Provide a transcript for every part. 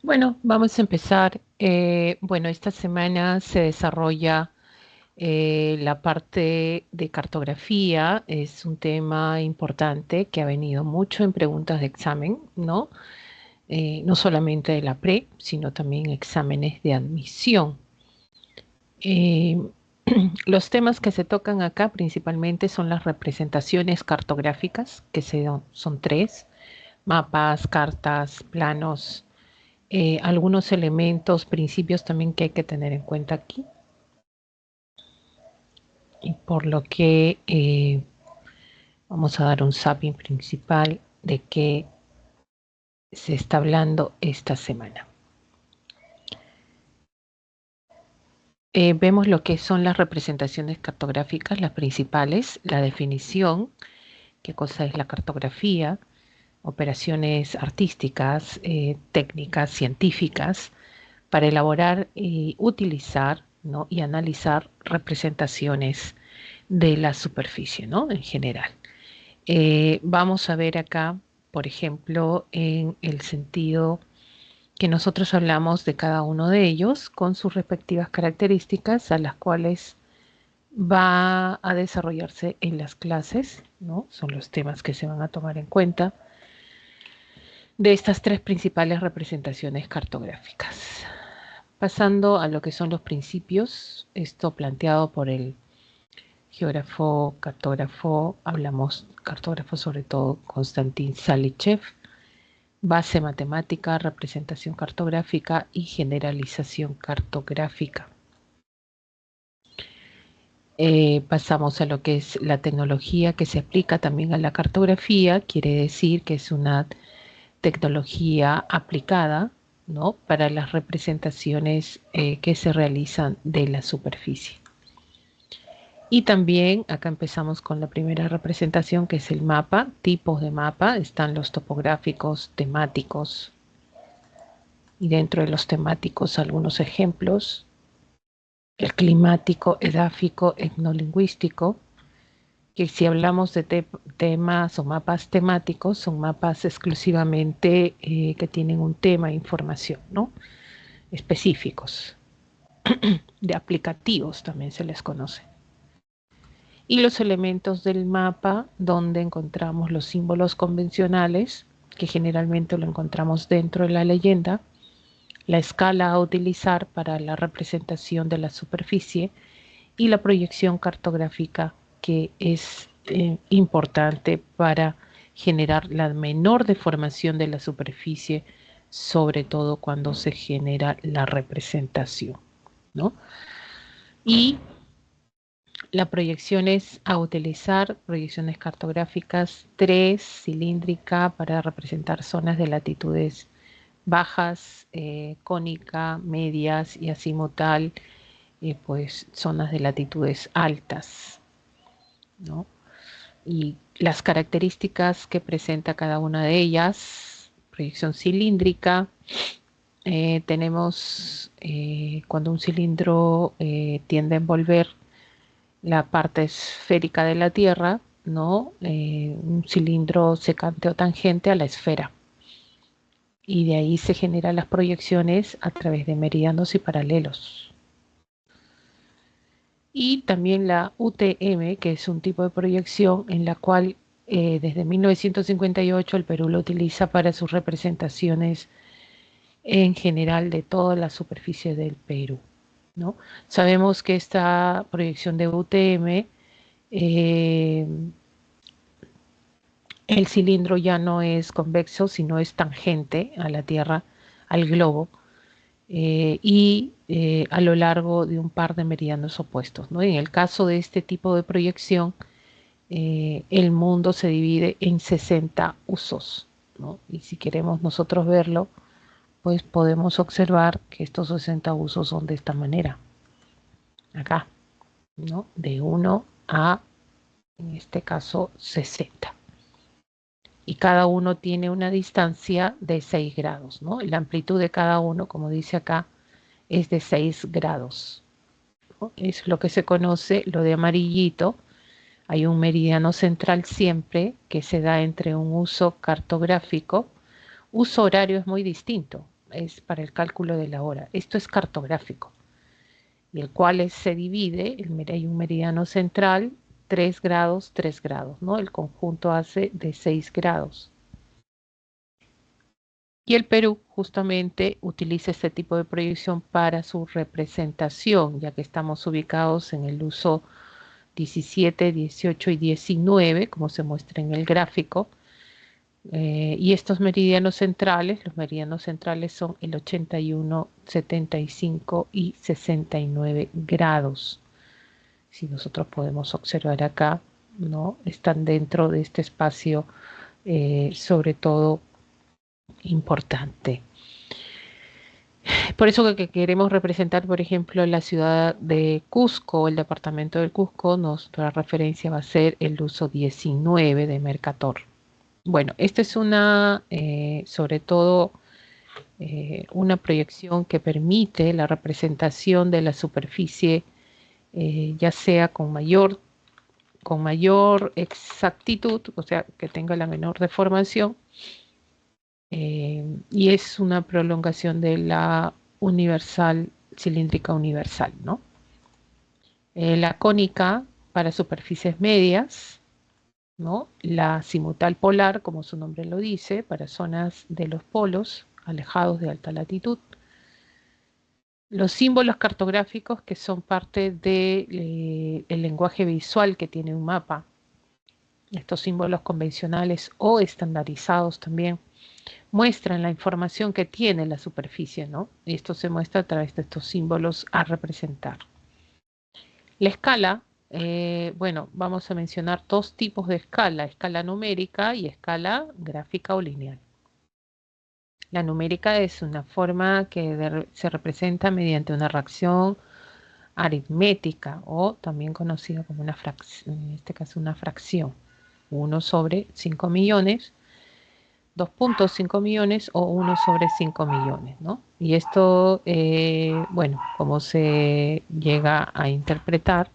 Bueno, vamos a empezar. Bueno, esta semana se desarrolla la parte de cartografía. Es un tema importante que ha venido mucho en preguntas de examen, ¿no? No solamente de la pre, sino también exámenes de admisión. Eh, los temas que se tocan acá principalmente son las representaciones cartográficas, que son tres: mapas, cartas, planos, algunos elementos, principios también que hay que tener en cuenta aquí, y por lo que vamos a dar un zapping principal de qué se está hablando esta semana. Vemos lo que son las representaciones cartográficas, las principales, la definición, qué cosa es la cartografía, operaciones artísticas, técnicas, científicas, para elaborar y utilizar, ¿no?, y analizar representaciones de la superficie, ¿no?, en general. Vamos a ver acá, por ejemplo, en el sentido que nosotros hablamos de cada uno de ellos con sus respectivas características a las cuales va a desarrollarse en las clases, ¿no? Son los temas que se van a tomar en cuenta de estas tres principales representaciones cartográficas. Pasando a lo que son los principios, esto planteado por el geógrafo, cartógrafo, hablamos cartógrafo sobre todo, Konstantin Salichev: base matemática, representación cartográfica y generalización cartográfica. Pasamos a lo que es la tecnología que se aplica también a la cartografía. Quiere decir que es una tecnología aplicada, ¿no?, para las representaciones que se realizan de la superficie. Y también acá empezamos con la primera representación, que es el mapa, tipos de mapa. Están los topográficos, temáticos, y dentro de los temáticos algunos ejemplos: el climático, edáfico, etnolingüístico, que si hablamos de temas o mapas temáticos, son mapas exclusivamente que tienen un tema, información, ¿no?, específicos, de aplicativos también se les conoce. Y los elementos del mapa, donde encontramos los símbolos convencionales, que generalmente lo encontramos dentro de la leyenda, la escala a utilizar para la representación de la superficie y la proyección cartográfica, que es importante para generar la menor deformación de la superficie, sobre todo cuando se genera la representación, ¿no? Y la proyección es a utilizar: proyecciones cartográficas 3, cilíndrica, para representar zonas de latitudes bajas, cónica, medias y azimutal, pues zonas de latitudes altas, ¿no? Y las características que presenta cada una de ellas: proyección cilíndrica, tenemos cuando un cilindro tiende a envolver la parte esférica de la Tierra, ¿no? Un cilindro secante o tangente a la esfera. Y de ahí se generan las proyecciones a través de meridianos y paralelos. Y también la UTM, que es un tipo de proyección en la cual desde 1958 el Perú lo utiliza para sus representaciones en general de toda la superficie del Perú, ¿no? Sabemos que esta proyección de UTM, el cilindro ya no es convexo, sino es tangente a la Tierra, al globo, y a lo largo de un par de meridianos opuestos, ¿no? En el caso de este tipo de proyección, el mundo se divide en 60 usos, ¿no? Y si queremos nosotros verlo, pues podemos observar que estos 60 usos son de esta manera, acá, ¿no? De 1 a, en este caso, 60. Y cada uno tiene una distancia de 6 grados, ¿no? La amplitud de cada uno, como dice acá, es de 6 grados, ¿no? Es lo que se conoce, lo de amarillito. Hay un meridiano central siempre que se da entre un uso cartográfico. Uso horario es muy distinto. es para el cálculo de la hora. Esto es cartográfico, y el cual se divide, hay un meridiano central, 3 grados, 3 grados, ¿no? El conjunto hace de 6 grados. Y el Perú justamente utiliza este tipo de proyección para su representación, ya que estamos ubicados en el uso 17, 18 y 19, como se muestra en el gráfico. Y estos meridianos centrales, los meridianos centrales son el 81, 75 y 69 grados. Si nosotros podemos observar acá, ¿no? Están dentro de este espacio, sobre todo importante. Por eso que queremos representar, por ejemplo, la ciudad de Cusco, el departamento del Cusco, nuestra referencia va a ser el uso 19 de Mercator. Bueno, esta es una, sobre todo, una proyección que permite la representación de la superficie, ya sea con mayor exactitud, o sea, que tenga la menor deformación, y es una prolongación de la universal, cilíndrica universal, ¿no? La cónica para superficies medias, ¿no? La azimutal polar, como su nombre lo dice, para zonas de los polos alejados de alta latitud. Los símbolos cartográficos que son parte del lenguaje visual que tiene un mapa. Estos símbolos convencionales o estandarizados también muestran la información que tiene la superficie, ¿no? Y esto se muestra a través de estos símbolos a representar. La escala, bueno, vamos a mencionar dos tipos de escala numérica y escala gráfica o lineal. La numérica es una forma que se representa mediante una reacción aritmética o también conocida como una fracción, en este caso una fracción, 1 sobre 5 millones, 2.5 millones o 1 sobre 5 millones, ¿no? Y esto, bueno, como se llega a interpretar,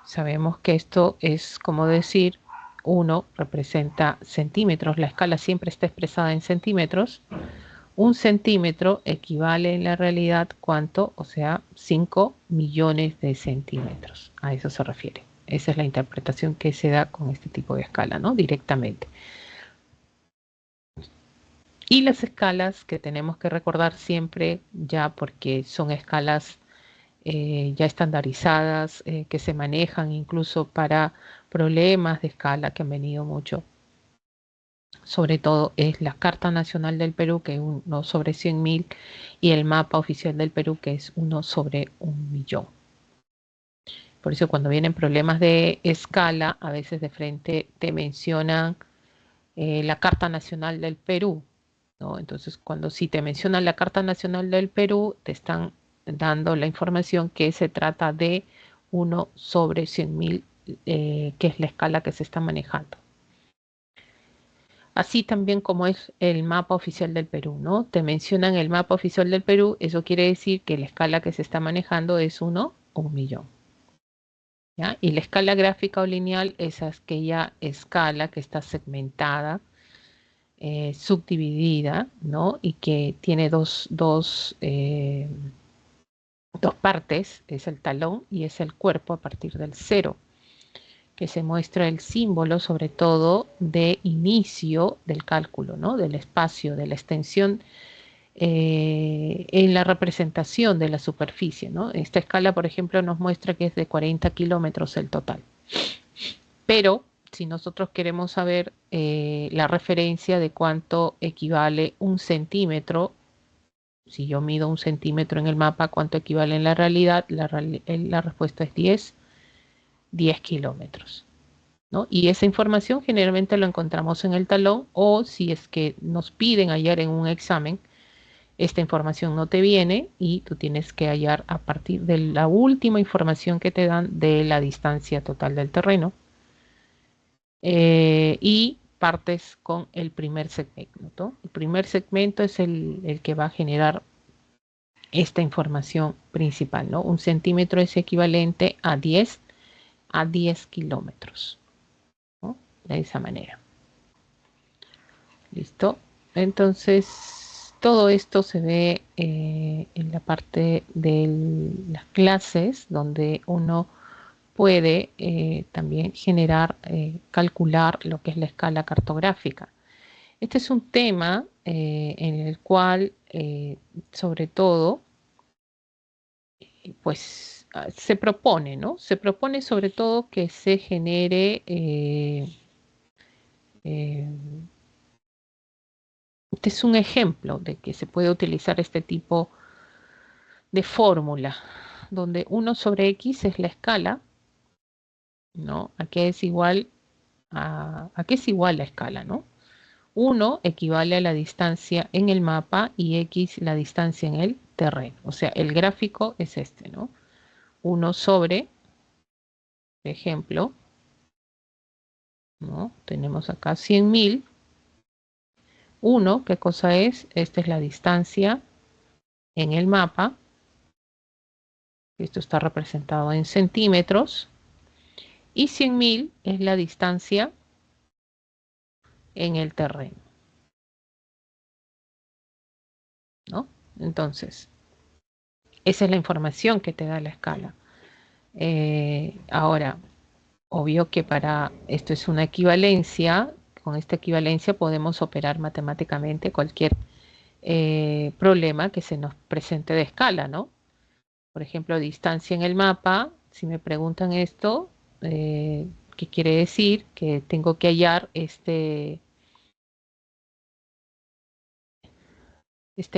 sabemos que esto es como decir, 1 representa centímetros, la escala siempre está expresada en centímetros. Un centímetro equivale en la realidad, ¿cuánto? O sea, 5 millones de centímetros. A eso se refiere. Esa es la interpretación que se da con este tipo de escala, ¿no? Directamente. Y las escalas que tenemos que recordar siempre, ya porque son escalas ya estandarizadas, que se manejan incluso para problemas de escala que han venido mucho. Sobre todo es la Carta Nacional del Perú, que es 1 sobre 100.000, y el mapa oficial del Perú, que es 1 sobre 1.000.000. Por eso cuando vienen problemas de escala, a veces de frente te mencionan la Carta Nacional del Perú, ¿no? Entonces, cuando sí te mencionan la Carta Nacional del Perú, te están dando la información que se trata de 1 sobre 100.000, que es la escala que se está manejando. Así también como es el mapa oficial del Perú, ¿no? Te mencionan el mapa oficial del Perú, eso quiere decir que la escala que se está manejando es 1 o 1.000.000. ¿Ya? Y la escala gráfica o lineal es aquella escala que está segmentada, subdividida, ¿no? Y que tiene dos partes, es el talón y es el cuerpo a partir del 0, que se muestra el símbolo sobre todo de inicio del cálculo, ¿no? Del espacio, de la extensión, en la representación de la superficie, ¿no? Esta escala, por ejemplo, nos muestra que es de 40 kilómetros el total. Pero si nosotros queremos saber la referencia de cuánto equivale un centímetro, si yo mido un centímetro en el mapa, cuánto equivale en la realidad, la respuesta es 10 kilómetros, ¿no? Y esa información generalmente lo encontramos en el talón, o si es que nos piden hallar en un examen, esta información no te viene y tú tienes que hallar a partir de la última información que te dan de la distancia total del terreno, y partes con el primer segmento. El primer segmento es el que va a generar esta información principal, ¿no? Un centímetro es equivalente a 10 kilómetros, ¿no? De esa manera. ¿Listo? Entonces, Todo esto se ve en la parte de las clases, donde uno puede también generar, calcular lo que es la escala cartográfica. Este es un tema en el cual, sobre todo, pues se propone, ¿no? Se propone sobre todo que se genere, este es un ejemplo de que se puede utilizar este tipo de fórmula, donde 1 sobre x es la escala, ¿no? ¿A qué es igual a qué es igual la escala, ¿no? 1 equivale a la distancia en el mapa y x la distancia en el terreno. O sea, el gráfico es este, ¿no? 1 sobre, por ejemplo, ¿no? Tenemos acá 100.000. 1, ¿qué cosa es? Esta es la distancia en el mapa. Esto está representado en centímetros. Y 100.000 es la distancia en el terreno, ¿no? Entonces, esa es la información que te da la escala. Ahora, obvio que para esto es una equivalencia. Con esta equivalencia podemos operar matemáticamente cualquier problema que se nos presente de escala, ¿no? Por ejemplo, distancia en el mapa. Si me preguntan esto, ¿qué quiere decir? Que tengo que hallar este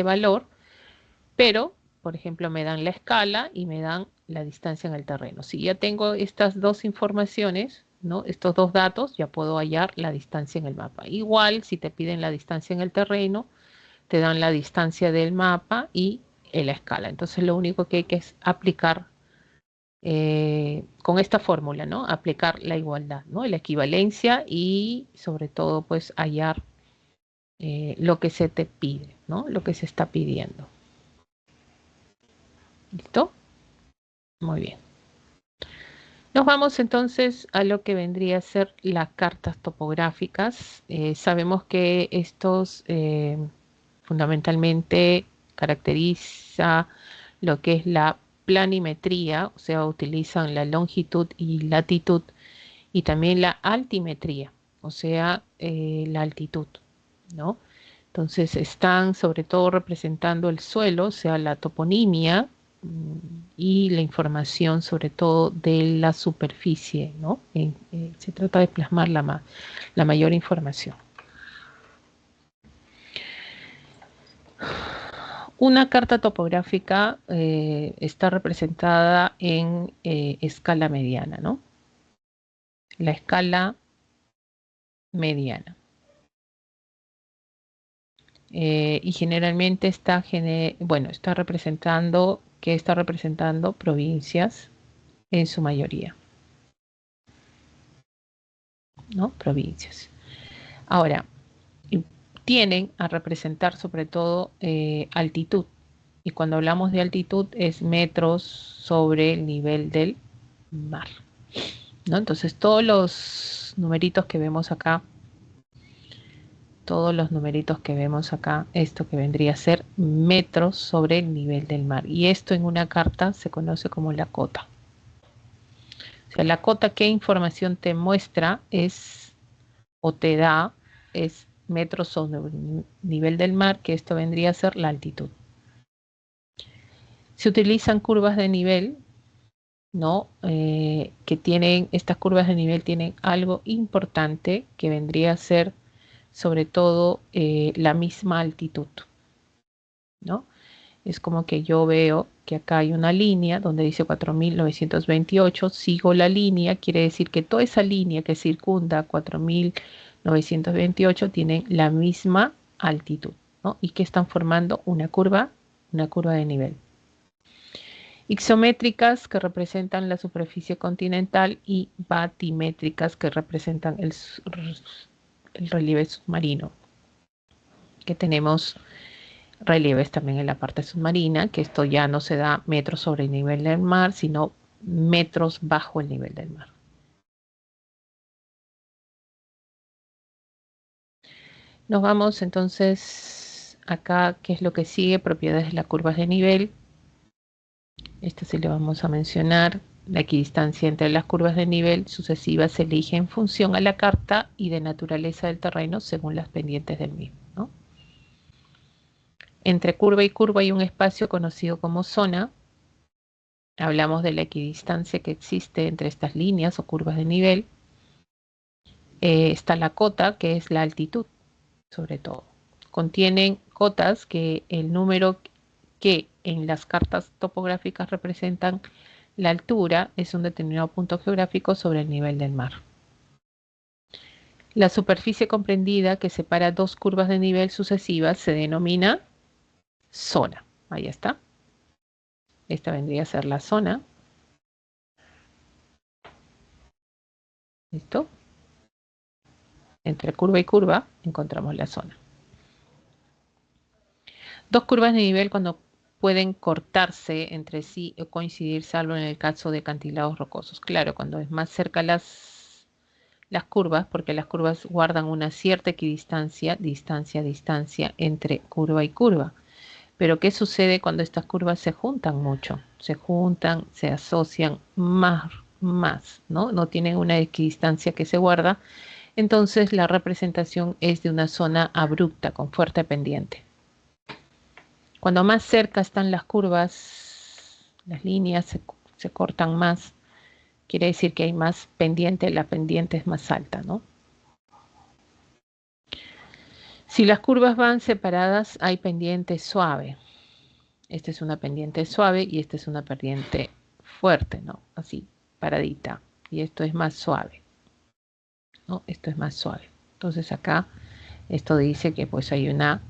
valor, pero, por ejemplo, me dan la escala y me dan la distancia en el terreno. Si ya tengo estas dos informaciones, ¿no? Estos dos datos, ya puedo hallar la distancia en el mapa. Igual, si te piden la distancia en el terreno, te dan la distancia del mapa y la escala. Entonces, lo único que hay que es aplicar con esta fórmula, ¿no? Aplicar la igualdad, ¿no? La equivalencia y, sobre todo, pues hallar lo que se te pide, ¿no? Lo que se está pidiendo. ¿Listo? Muy bien. Nos vamos entonces a lo que vendría a ser las cartas topográficas. Sabemos que estos fundamentalmente caracteriza lo que es la planimetría, o sea, utilizan la longitud y latitud, y también la altimetría, o sea, la altitud, ¿no? Entonces están sobre todo representando el suelo, o sea, la toponimia y la información sobre todo de la superficie, ¿no? Se trata de plasmar la mayor información. Una carta topográfica está representada en escala mediana, ¿no? La escala mediana. Y generalmente está representando, ¿qué está representando? Provincias en su mayoría, ¿no? Provincias. Ahora, tienen a representar sobre todo altitud. Y cuando hablamos de altitud es metros sobre el nivel del mar, ¿no? Entonces todos los numeritos que vemos acá, esto que vendría a ser metros sobre el nivel del mar. Y esto en una carta se conoce como la cota. O sea, la cota, ¿qué información te muestra? O te da, es metros sobre el nivel del mar, que esto vendría a ser la altitud. Se utilizan curvas de nivel, ¿no? Que tienen, estas curvas de nivel tienen algo importante que vendría a ser sobre todo la misma altitud, ¿no? Es como que yo veo que acá hay una línea donde dice 4.928, sigo la línea, quiere decir que toda esa línea que circunda 4.928 tienen la misma altitud, ¿no? Y que están formando una curva de nivel. Isométricas, que representan la superficie continental, y batimétricas, que representan el relieve submarino, que tenemos relieves también en la parte submarina, que esto ya no se da metros sobre el nivel del mar, sino metros bajo el nivel del mar. Nos vamos entonces acá, ¿qué es lo que sigue? Propiedades de las curvas de nivel. Esta sí le vamos a mencionar. La equidistancia entre las curvas de nivel sucesivas se elige en función a la carta y de naturaleza del terreno según las pendientes del mismo, ¿no? Entre curva y curva hay un espacio conocido como zona. Hablamos de la equidistancia que existe entre estas líneas o curvas de nivel. Está la cota, que es la altitud, sobre todo. Contienen cotas que el número que en las cartas topográficas representan la altura es un determinado punto geográfico sobre el nivel del mar. La superficie comprendida que separa dos curvas de nivel sucesivas se denomina zona. Ahí está. Esta vendría a ser la zona. ¿Listo? Entre curva y curva encontramos la zona. Dos curvas de nivel cuando pueden cortarse entre sí o coincidir, salvo en el caso de acantilados rocosos. Claro, cuando es más cerca las curvas, porque las curvas guardan una cierta equidistancia, distancia entre curva y curva. Pero ¿qué sucede cuando estas curvas se juntan mucho? Se juntan, se asocian más, ¿no? No tienen una equidistancia que se guarda. Entonces la representación es de una zona abrupta con fuerte pendiente. Cuando más cerca están las curvas, las líneas se cortan más, quiere decir que hay más pendiente, la pendiente es más alta, ¿no? Si las curvas van separadas, hay pendiente suave. Esta es una pendiente suave y esta es una pendiente fuerte, ¿no? Así, paradita. Y esto es más suave, ¿no? Esto es más suave. Entonces acá, esto dice que pues hay una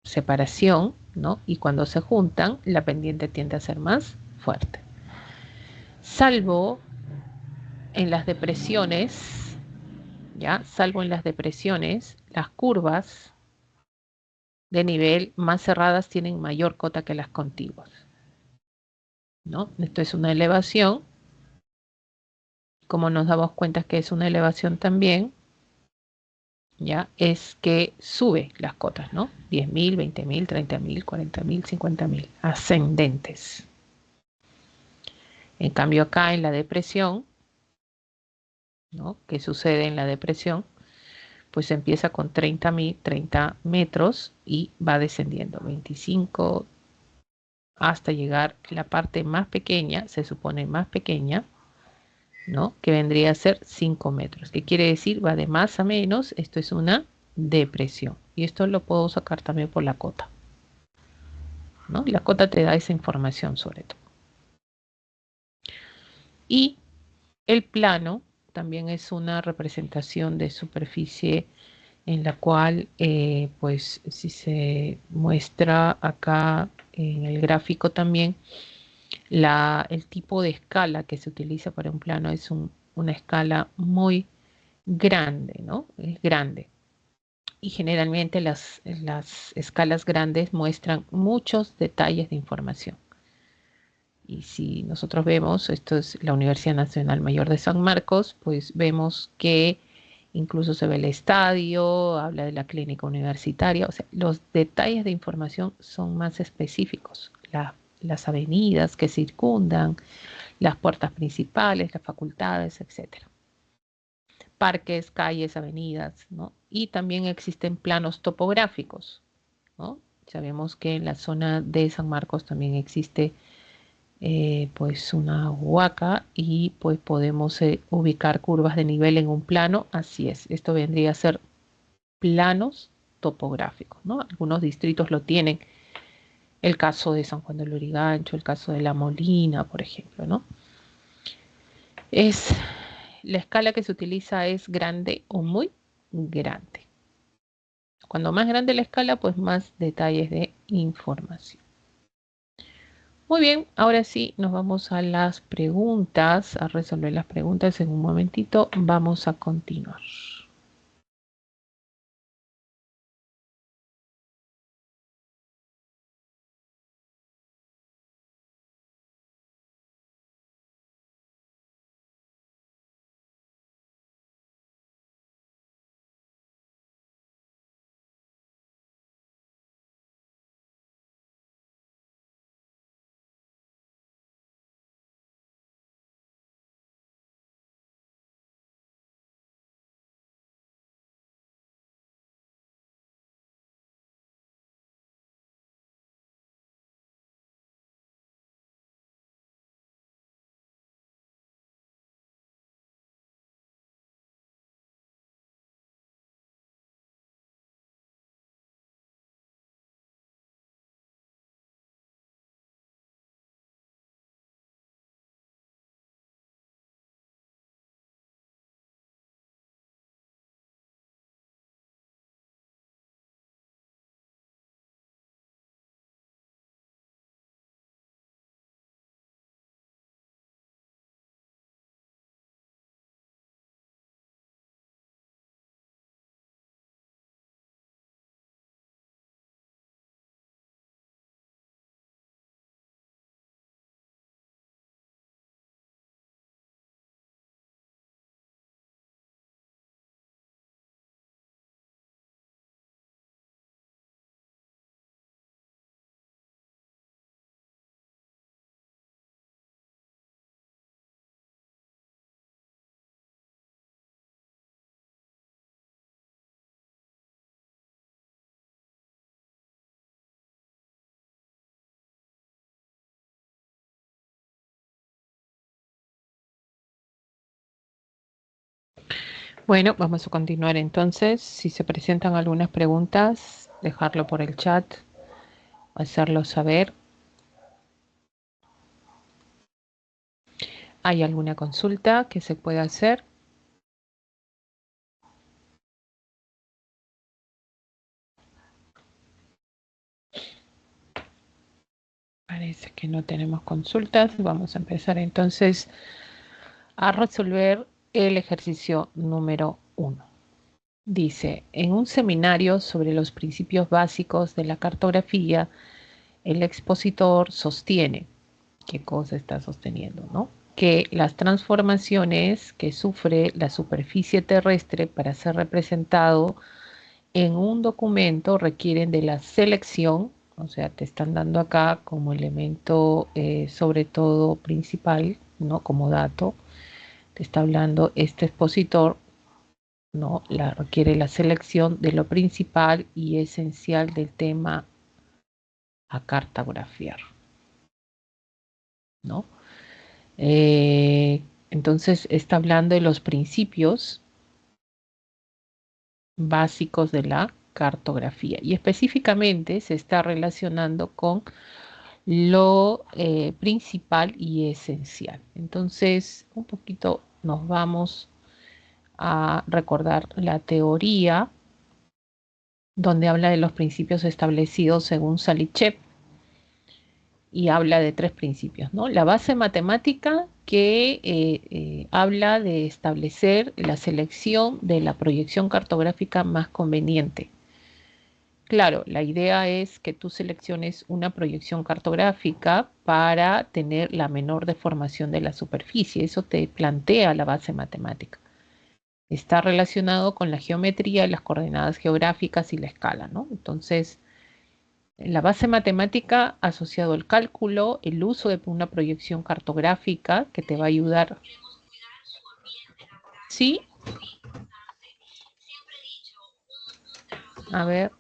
separación, ¿no? Y cuando se juntan, la pendiente tiende a ser más fuerte. Salvo en las depresiones, ¿ya? Salvo en las depresiones, las curvas de nivel más cerradas tienen mayor cota que las contiguas, ¿no? Esto es una elevación. Como nos damos cuenta que es una elevación también, ¿ya? Es que sube las cotas, ¿no? 10.000, 20.000, 30.000, 40.000, 50.000, ascendentes. En cambio acá en la depresión, ¿no? ¿Qué sucede en la depresión? Pues empieza con 30 metros y va descendiendo 25 hasta llegar a la parte más pequeña, se supone más pequeña, ¿no? Que vendría a ser 5 metros. ¿Qué quiere decir? Va de más a menos. Esto es una depresión. Y esto lo puedo sacar también por la cota, ¿no? La cota te da esa información sobre todo. Y el plano también es una representación de superficie en la cual, pues, si se muestra acá en el gráfico también, el tipo de escala que se utiliza para un plano es una escala muy grande, ¿no? Es grande. Y generalmente las escalas grandes muestran muchos detalles de información. Y si nosotros vemos, esto es la Universidad Nacional Mayor de San Marcos, pues vemos que incluso se ve el estadio, habla de la clínica universitaria, o sea, los detalles de información son más específicos. Las avenidas que circundan, las puertas principales, las facultades, etcétera. Parques, calles, avenidas, ¿no? Y también existen planos topográficos, ¿no? Sabemos que en la zona de San Marcos también existe pues una huaca y pues podemos ubicar curvas de nivel en un plano. Así es, esto vendría a ser planos topográficos, ¿no? Algunos distritos lo tienen, el caso de San Juan del Lurigancho, el caso de La Molina, por ejemplo, ¿no? Es la escala que se utiliza es grande o muy grande. Cuando más grande la escala, pues más detalles de información. Muy bien, ahora sí nos vamos a las preguntas, a resolver las preguntas en un momentito. Vamos a continuar. Bueno, vamos a continuar entonces. Si se presentan algunas preguntas, dejarlo por el chat, hacerlo saber. ¿Hay alguna consulta que se pueda hacer? Parece que no tenemos consultas. Vamos a empezar entonces a resolver el ejercicio número 1. Dice, en un seminario sobre los principios básicos de la cartografía, el expositor sostiene, ¿qué cosa está sosteniendo, no? Que las transformaciones que sufre la superficie terrestre para ser representado en un documento requieren de la selección, o sea, te están dando acá como elemento sobre todo principal, ¿no? Como dato, te está hablando este expositor, ¿no? Requiere la selección de lo principal y esencial del tema a cartografiar, ¿no? Entonces está hablando de los principios básicos de la cartografía y específicamente se está relacionando con lo principal y esencial. Entonces, un poquito nos vamos a recordar la teoría donde habla de los principios establecidos según Salichev y habla de 3 principios, ¿no? La base matemática que habla de establecer la selección de la proyección cartográfica más conveniente. Claro, la idea es que tú selecciones una proyección cartográfica para tener la menor deformación de la superficie. Eso te plantea la base matemática. Está relacionado con la geometría, las coordenadas geográficas y la escala, ¿no? Entonces, la base matemática asociado al cálculo, el uso de una proyección cartográfica que te va a ayudar. Sí. A ver.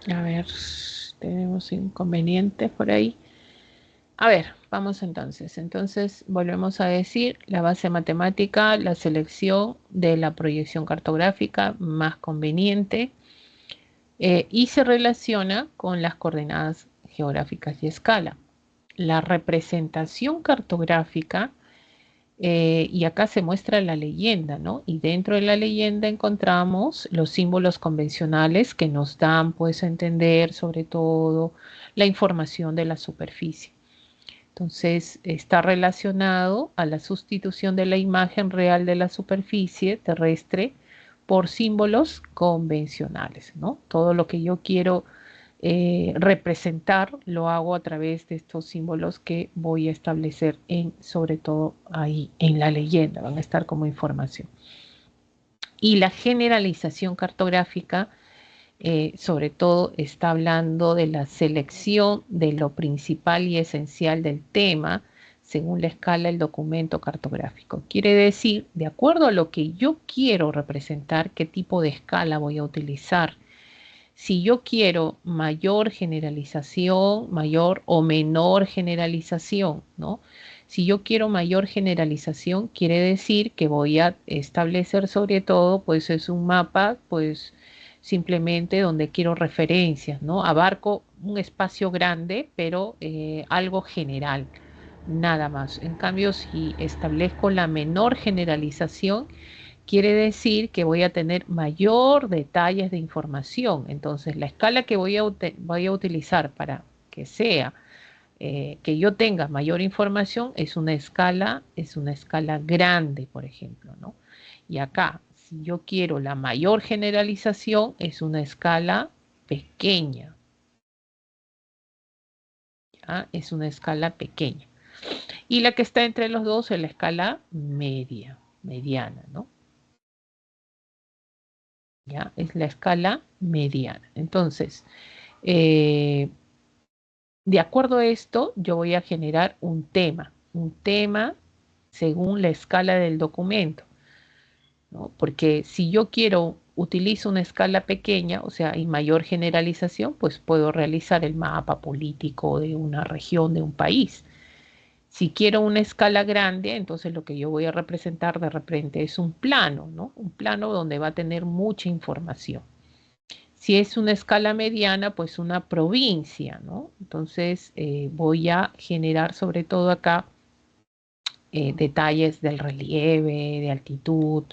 A ver, tenemos inconvenientes por ahí. A ver, vamos entonces. Entonces, volvemos a decir la base matemática, la selección de la proyección cartográfica más conveniente y se relaciona con las coordenadas geográficas y escala. La representación cartográfica, y acá se muestra la leyenda, ¿no? Y dentro de la leyenda encontramos los símbolos convencionales que nos dan, pues, a entender sobre todo la información de la superficie. Entonces, está relacionado a la sustitución de la imagen real de la superficie terrestre por símbolos convencionales, ¿no? Todo lo que yo quiero representar lo hago a través de estos símbolos que voy a establecer sobre todo ahí en la leyenda, van a estar como información. Y la generalización cartográfica sobre todo está hablando de la selección de lo principal y esencial del tema según la escala del documento cartográfico. Quiere decir, de acuerdo a lo que yo quiero representar, qué tipo de escala voy a utilizar. Si yo quiero mayor generalización, mayor o menor generalización, ¿no? Si yo quiero mayor generalización, quiere decir que voy a establecer sobre todo, pues es un mapa, pues simplemente donde quiero referencias, ¿no? Abarco un espacio grande, pero algo general, nada más. En cambio, si establezco la menor generalización, quiere decir que voy a tener mayor detalles de información. Entonces, la escala que voy a utilizar para que sea que yo tenga mayor información es una escala grande, por ejemplo, ¿no? Y acá, si yo quiero la mayor generalización, es una escala pequeña. ¿Ya? Es una escala pequeña. Y la que está entre los dos es la escala mediana, ¿no? ¿Ya? Es la escala mediana. Entonces, De acuerdo a esto, yo voy a generar un tema según la escala del documento, ¿no? Porque si yo quiero, utilizo una escala pequeña, o sea, y mayor generalización, pues puedo realizar el mapa político de una región, de un país. Si quiero una escala grande, entonces lo que yo voy a representar de repente es un plano, ¿no? Un plano donde va a tener mucha información. Si es una escala mediana, pues una provincia, ¿no? Entonces voy a generar sobre todo acá detalles del relieve, de altitud,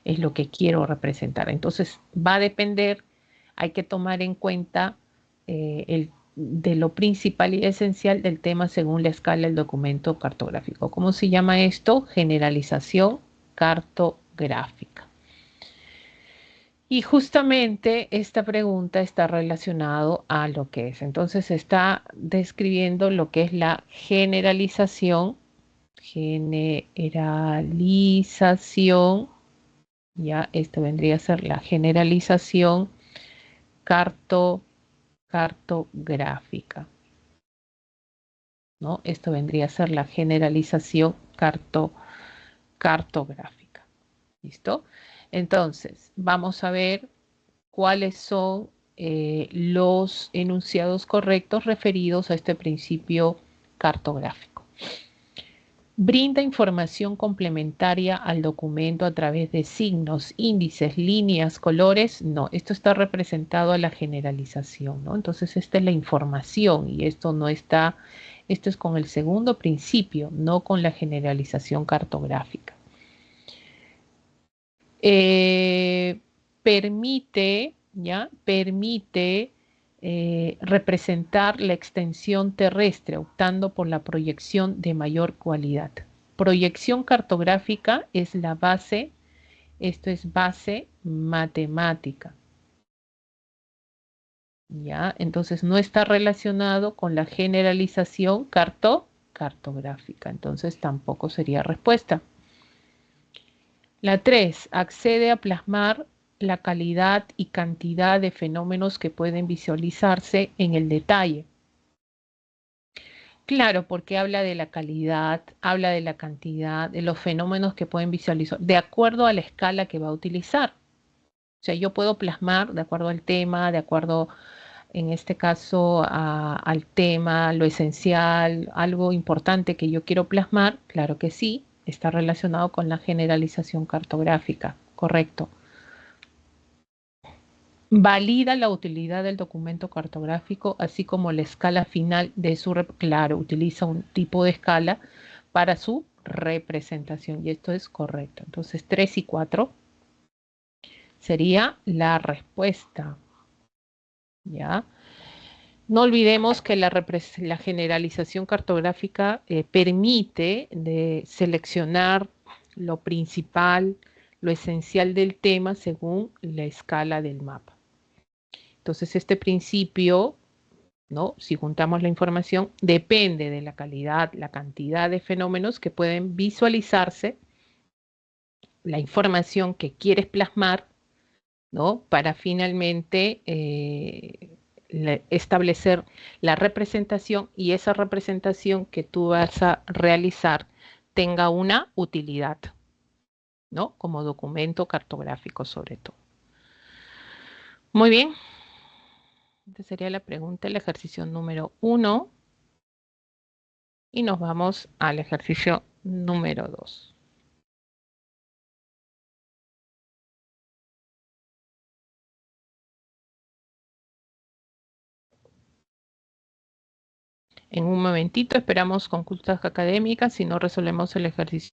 es lo que quiero representar. Entonces va a depender, hay que tomar en cuenta de lo principal y esencial del tema según la escala del documento cartográfico. ¿Cómo se llama esto? Generalización cartográfica. Y justamente esta pregunta está relacionado a lo que es. Entonces está describiendo lo que es la generalización, ya esto vendría a ser la generalización cartográfica, ¿no? Esto vendría a ser la generalización cartográfica. ¿Listo? Entonces, vamos a ver cuáles son los enunciados correctos referidos a este principio cartográfico. Brinda información complementaria al documento a través de signos, índices, líneas, colores. No, esto está representado a la generalización, ¿no? Entonces, esta es la información y esto no está, esto es con el segundo principio, no con la generalización cartográfica. Permite, ¿ya? Permite representar la extensión terrestre, optando por la proyección de mayor cualidad. Proyección cartográfica es la base, esto es base matemática, ¿ya? Entonces no está relacionado con la generalización cartográfica, entonces tampoco sería respuesta. La 3 accede a plasmar la calidad y cantidad de fenómenos que pueden visualizarse en el detalle. Claro, porque habla de la calidad, habla de la cantidad, de los fenómenos que pueden visualizar, de acuerdo a la escala que va a utilizar. O sea, yo puedo plasmar de acuerdo al tema, de acuerdo, en este caso, al tema, lo esencial, algo importante que yo quiero plasmar, claro que sí, está relacionado con la generalización cartográfica, correcto. Valida la utilidad del documento cartográfico, así como la escala final de su, claro, utiliza un tipo de escala para su representación, y esto es correcto. Entonces, 3 y 4 sería la respuesta, ¿ya? No olvidemos que la generalización cartográfica permite de seleccionar lo principal, lo esencial del tema según la escala del mapa. Entonces, este principio, ¿no? Si juntamos la información, depende de la calidad, la cantidad de fenómenos que pueden visualizarse, la información que quieres plasmar, ¿no? Para finalmente establecer la representación y esa representación que tú vas a realizar tenga una utilidad, ¿no? Como documento cartográfico sobre todo. Muy bien. Esta sería la pregunta, el ejercicio número 1. Y nos vamos al ejercicio número 2. En un momentito esperamos consultas académicas si no resolvemos el ejercicio.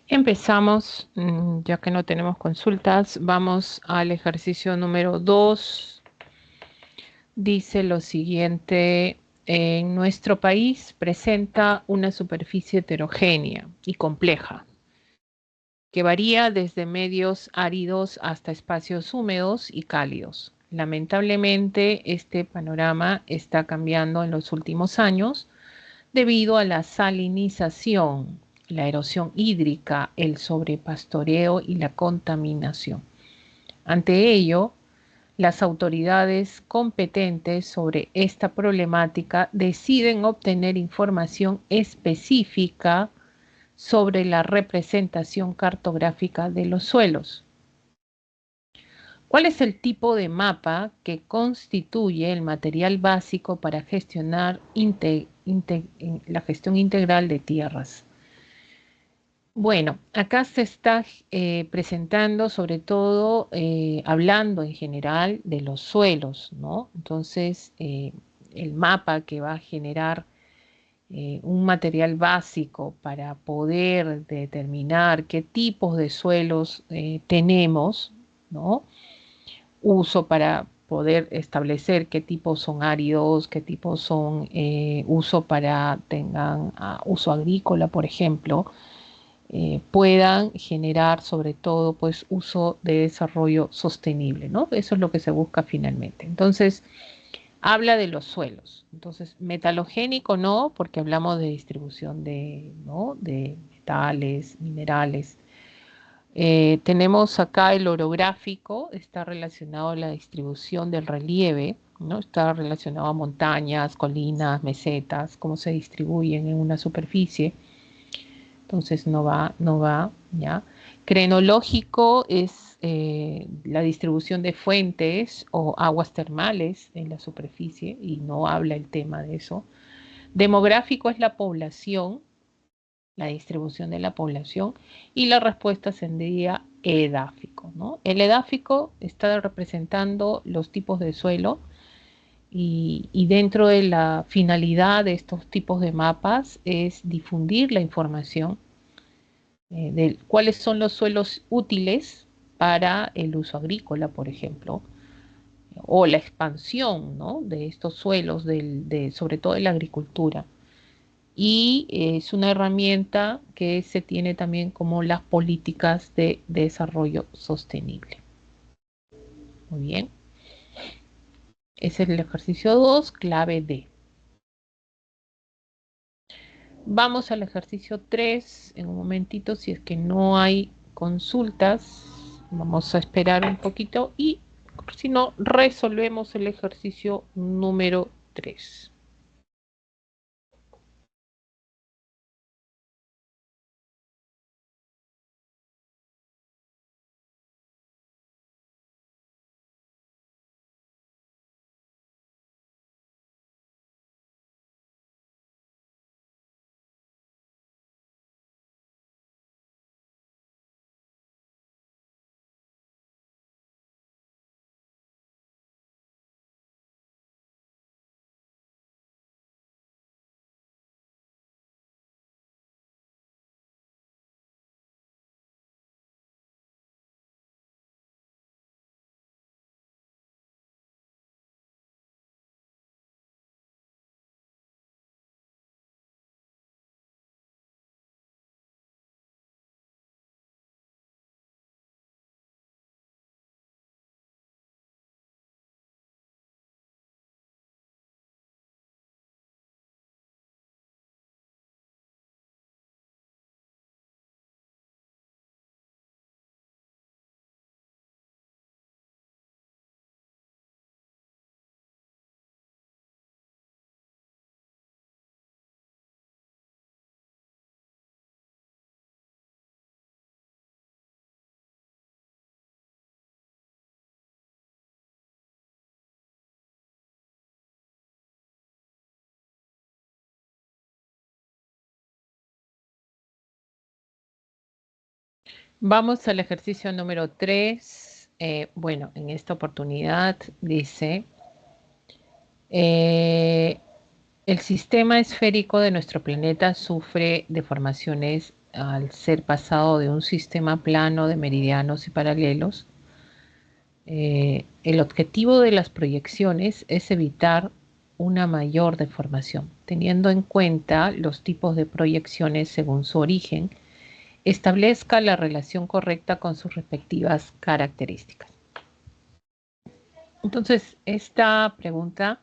Empezamos, ya que no tenemos consultas, vamos al ejercicio número 2. Dice lo siguiente: en nuestro país presenta una superficie heterogénea y compleja, que varía desde medios áridos hasta espacios húmedos y cálidos. Lamentablemente, este panorama está cambiando en los últimos años debido a la salinización, la erosión hídrica, el sobrepastoreo y la contaminación. Ante ello, las autoridades competentes sobre esta problemática deciden obtener información específica sobre la representación cartográfica de los suelos. ¿Cuál es el tipo de mapa que constituye el material básico para gestionar la gestión integral de tierras? Bueno, acá se está presentando sobre todo, hablando en general de los suelos, ¿no? Entonces, el mapa que va a generar un material básico para poder determinar qué tipos de suelos tenemos, ¿no? Uso para poder establecer qué tipos son áridos, qué tipos son uso para tengan uso agrícola, por ejemplo, puedan generar sobre todo pues uso de desarrollo sostenible, ¿no? Eso es lo que se busca finalmente. Entonces, habla de los suelos. Entonces, metalogénico no, porque hablamos de distribución de, ¿no?, de metales, minerales. Tenemos acá el orográfico, está relacionado a la distribución del relieve, ¿no? Está relacionado a montañas, colinas, mesetas, cómo se distribuyen en una superficie. Entonces no va, ¿ya? Crenológico es la distribución de fuentes o aguas termales en la superficie y no habla el tema de eso. Demográfico es la población, la distribución de la población, y la respuesta sería edáfico, ¿no? El edáfico está representando los tipos de suelo y dentro de la finalidad de estos tipos de mapas es difundir la información de cuáles son los suelos útiles para el uso agrícola, por ejemplo, o la expansión, ¿no?, de estos suelos, sobre todo de la agricultura. Y es una herramienta que se tiene también como las políticas de desarrollo sostenible. Muy bien. Ese es el ejercicio 2, clave D. Vamos al ejercicio 3 en un momentito, si es que no hay consultas. Vamos a esperar un poquito y si no, resolvemos el ejercicio número 3. Vamos al ejercicio número 3. Bueno, en esta oportunidad dice, el sistema esférico de nuestro planeta sufre deformaciones al ser pasado de un sistema plano de meridianos y paralelos, el objetivo de las proyecciones es evitar una mayor deformación, teniendo en cuenta los tipos de proyecciones según su origen, establezca la relación correcta con sus respectivas características. Entonces, esta pregunta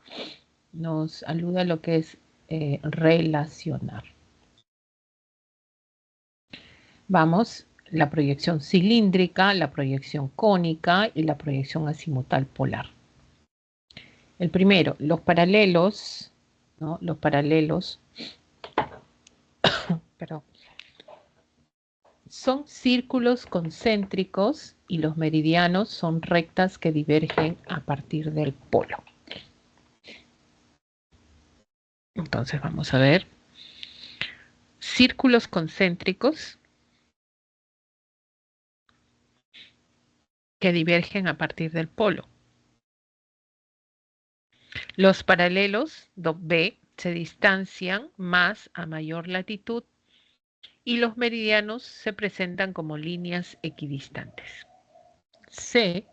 nos alude a lo que es relacionar. Vamos, la proyección cilíndrica, la proyección cónica y la proyección azimutal polar. El primero, los paralelos, ¿no? Los paralelos, perdón, son círculos concéntricos y los meridianos son rectas que divergen a partir del polo. Entonces vamos a ver. Círculos concéntricos que divergen a partir del polo. Los paralelos B se distancian más a mayor latitud y los meridianos se presentan como líneas equidistantes. C,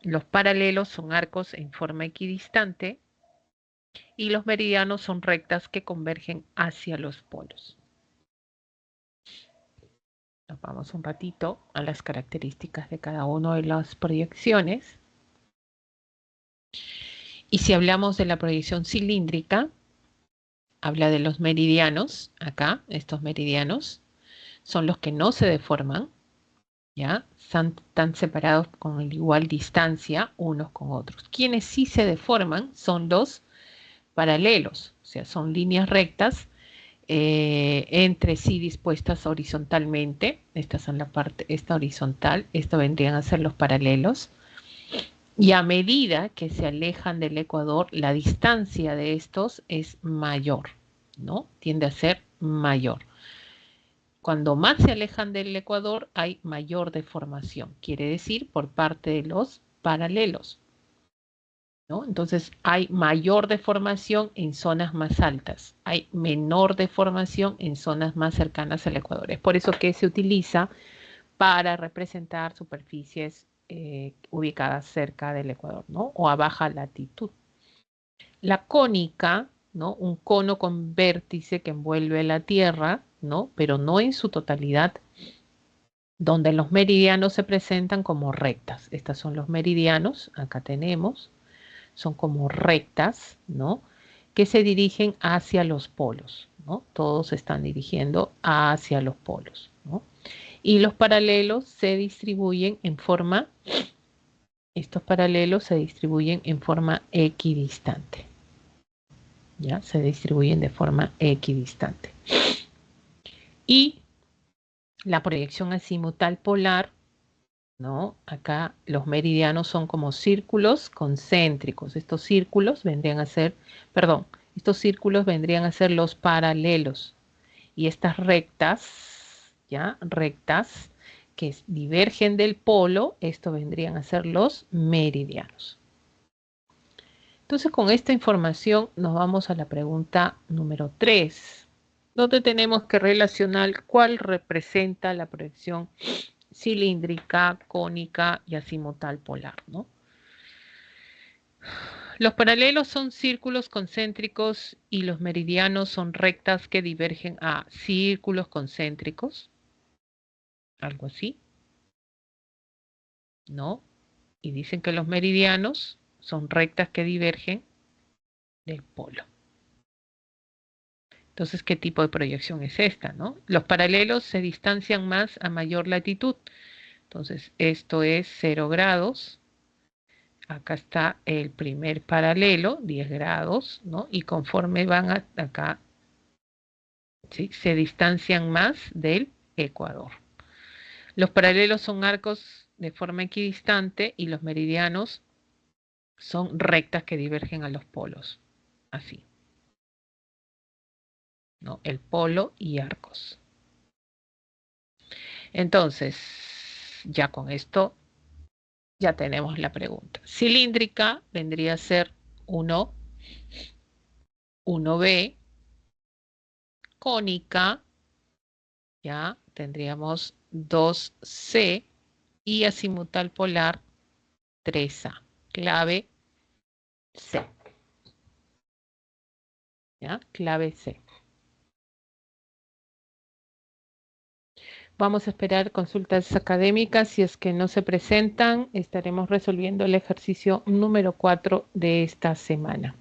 los paralelos son arcos en forma equidistante y los meridianos son rectas que convergen hacia los polos. Nos vamos un ratito a las características de cada una de las proyecciones. Y si hablamos de la proyección cilíndrica, habla de los meridianos, acá, estos meridianos, son los que no se deforman, ¿ya? Están separados con igual distancia unos con otros. Quienes sí se deforman son los paralelos, o sea, son líneas rectas entre sí dispuestas horizontalmente. Estas son la parte, esta horizontal, esto vendrían a ser los paralelos. Y a medida que se alejan del ecuador, la distancia de estos es mayor, ¿no? Tiende a ser mayor. Cuando más se alejan del ecuador, hay mayor deformación, quiere decir por parte de los paralelos, ¿no? Entonces hay mayor deformación en zonas más altas, hay menor deformación en zonas más cercanas al ecuador. Es por eso que se utiliza para representar superficies ubicadas cerca del ecuador, ¿no? O a baja latitud. La cónica, ¿no? Un cono con vértice que envuelve la Tierra, ¿no? Pero no en su totalidad, donde los meridianos se presentan como rectas. Estos son los meridianos, acá tenemos, son como rectas, ¿no? Que se dirigen hacia los polos, ¿no? Todos se están dirigiendo hacia los polos, ¿no? Y los paralelos se distribuyen en forma, estos paralelos se distribuyen en forma equidistante. ¿Ya? Se distribuyen de forma equidistante. Y la proyección azimutal polar, ¿no? Acá los meridianos son como círculos concéntricos. Estos círculos vendrían a ser, perdón, estos círculos vendrían a ser los paralelos. Y estas rectas, ¿ya? Rectas que divergen del polo, esto vendrían a ser los meridianos. Entonces, con esta información nos vamos a la pregunta número 3, donde tenemos que relacionar cuál representa la proyección cilíndrica, cónica y azimutal polar, ¿no? Los paralelos son círculos concéntricos y los meridianos son rectas que divergen a círculos concéntricos, algo así, ¿no? Y dicen que los meridianos son rectas que divergen del polo. Entonces, ¿qué tipo de proyección es esta, no? Los paralelos se distancian más a mayor latitud. Entonces, esto es 0 grados. Acá está el primer paralelo, 10 grados, ¿no? Y conforme van acá, ¿sí? Se distancian más del ecuador. Los paralelos son arcos de forma equidistante y los meridianos son rectas que divergen a los polos. Así, ¿no? El polo y arcos. Entonces, ya con esto ya tenemos la pregunta. Cilíndrica vendría a ser 1, 1B, cónica ya tendríamos 2C y azimutal polar 3A. Clave C, ¿ya? Clave C. Vamos a esperar consultas académicas. Si es que no se presentan, estaremos resolviendo el ejercicio número 4 de esta semana.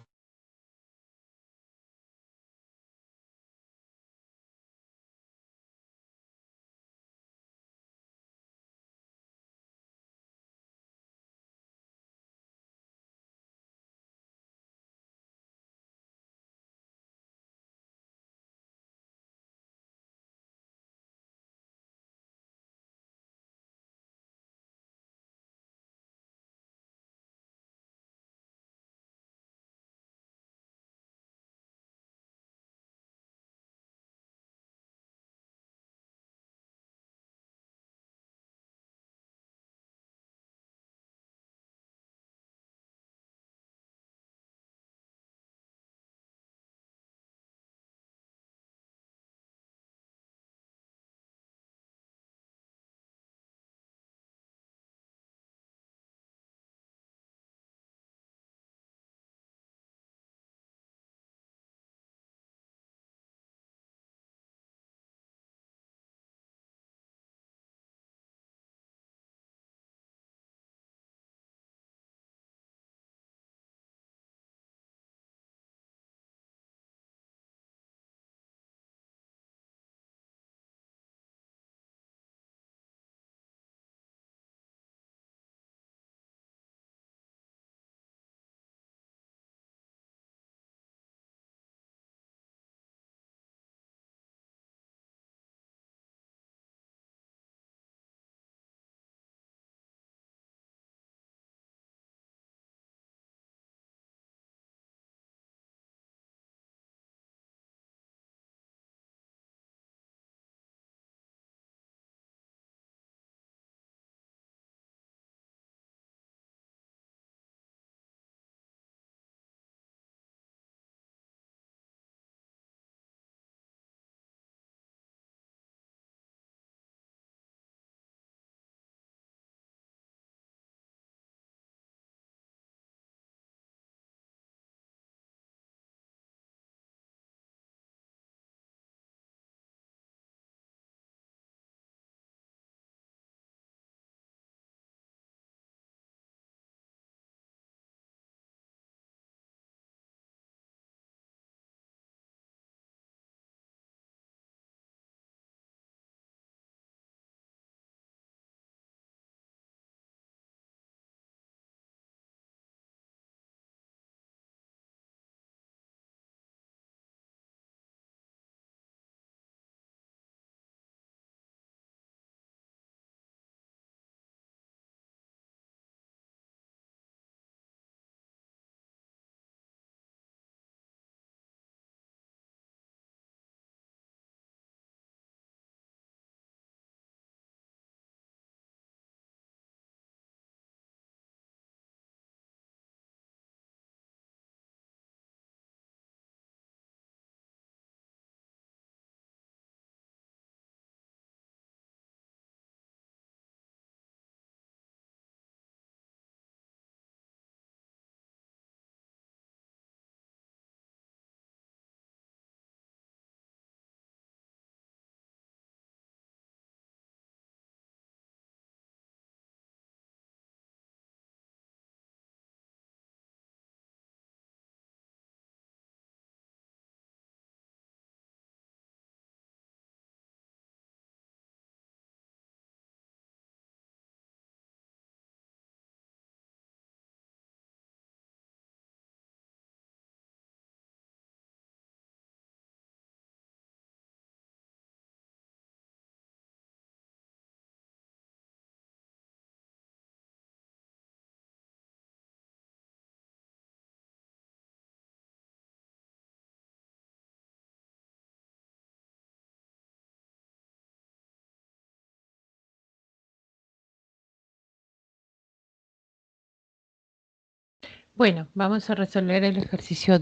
Bueno, vamos a resolver el ejercicio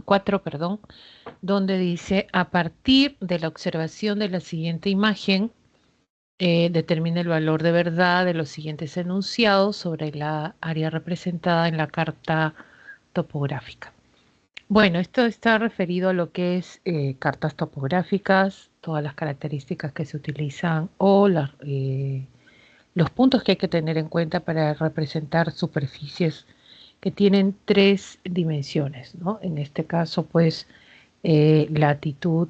4, perdón, donde dice, a partir de la observación de la siguiente imagen, determina el valor de verdad de los siguientes enunciados sobre la área representada en la carta topográfica. Bueno, esto está referido a lo que es cartas topográficas, todas las características que se utilizan o los puntos que hay que tener en cuenta para representar superficies que tienen 3 dimensiones, ¿no? En este caso, pues, latitud,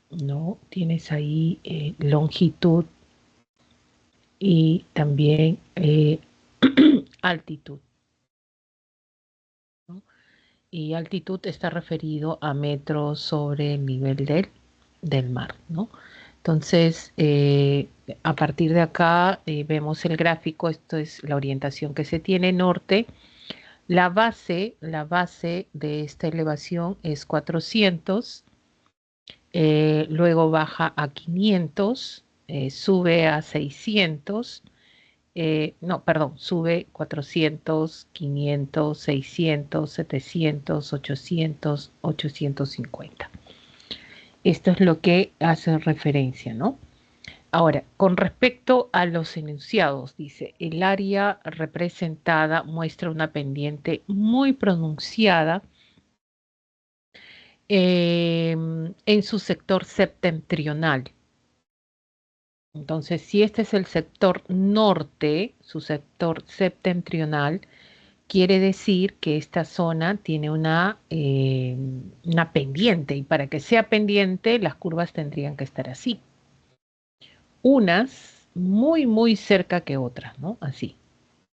¿no? Tienes ahí longitud y también altitud, ¿no? Y altitud está referido a metros sobre el nivel del mar, ¿no? Entonces, a partir de acá vemos el gráfico, esto es la orientación que se tiene norte. La base de esta elevación es 400, luego baja a 500, sube a 600, no, perdón, sube 400, 500, 600, 700, 800, 850. Esto es lo que hace referencia, ¿no? Ahora, con respecto a los enunciados, dice, el área representada muestra una pendiente muy pronunciada en su sector septentrional. Entonces, si este es el sector norte, su sector septentrional, quiere decir que esta zona tiene una pendiente, y para que sea pendiente, las curvas tendrían que estar así. Unas muy cerca que otras, ¿no? Así.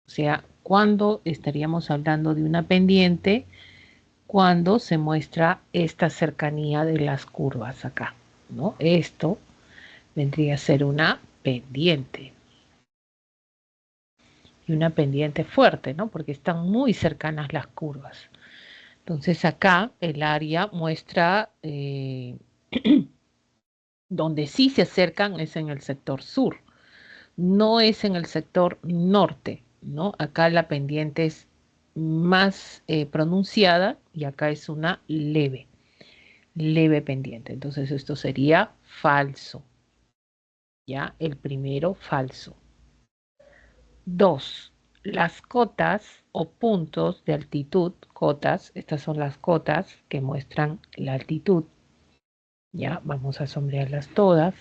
O sea, ¿cuándo estaríamos hablando de una pendiente? Cuando se muestra esta cercanía de las curvas acá, ¿no? Esto vendría a ser una pendiente. Y una pendiente fuerte, ¿no? Porque están muy cercanas las curvas. Entonces acá el área muestra donde sí se acercan es en el sector sur, no es en el sector norte, ¿no? Acá la pendiente es más pronunciada y acá es una leve pendiente. Entonces esto sería falso. Ya, el primero falso. 2. Las cotas o puntos de altitud, cotas, estas son las cotas que muestran la altitud. Ya, vamos a sombrearlas todas.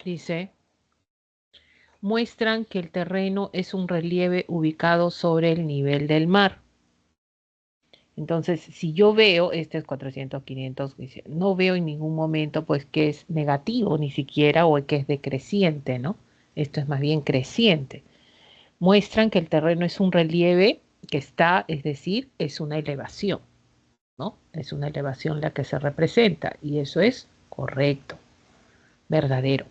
Dice, muestran que el terreno es un relieve ubicado sobre el nivel del mar. Entonces, si yo veo, este es 400, 500, no veo en ningún momento pues que es negativo ni siquiera o que es decreciente, ¿no? Esto es más bien creciente. Muestran que el terreno es un relieve que está, es decir, es una elevación, ¿no? Es una elevación la que se representa y eso es correcto, verdadero.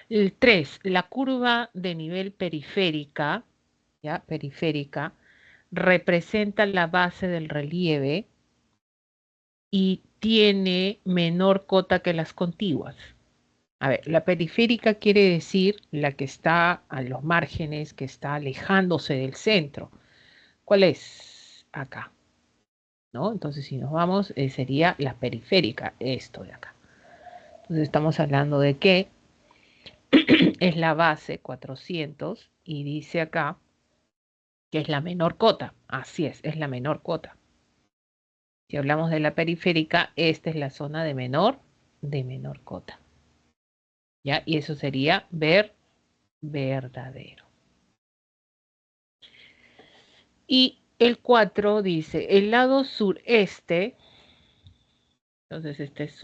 El 3, la curva de nivel periférica, ¿ya? Periférica, representa la base del relieve y tiene menor cota que las contiguas. A ver, la periférica quiere decir la que está a los márgenes, que está alejándose del centro. ¿Cuál es? Acá, ¿no? Entonces, si nos vamos, sería la periférica, esto de acá. Entonces, estamos hablando de que es la base 400 y dice acá que es la menor cota. Así es la menor cota. Si hablamos de la periférica, esta es la zona de menor cota. ¿Ya? Y eso sería verdadero. Y el 4 dice, el lado sureste, entonces este es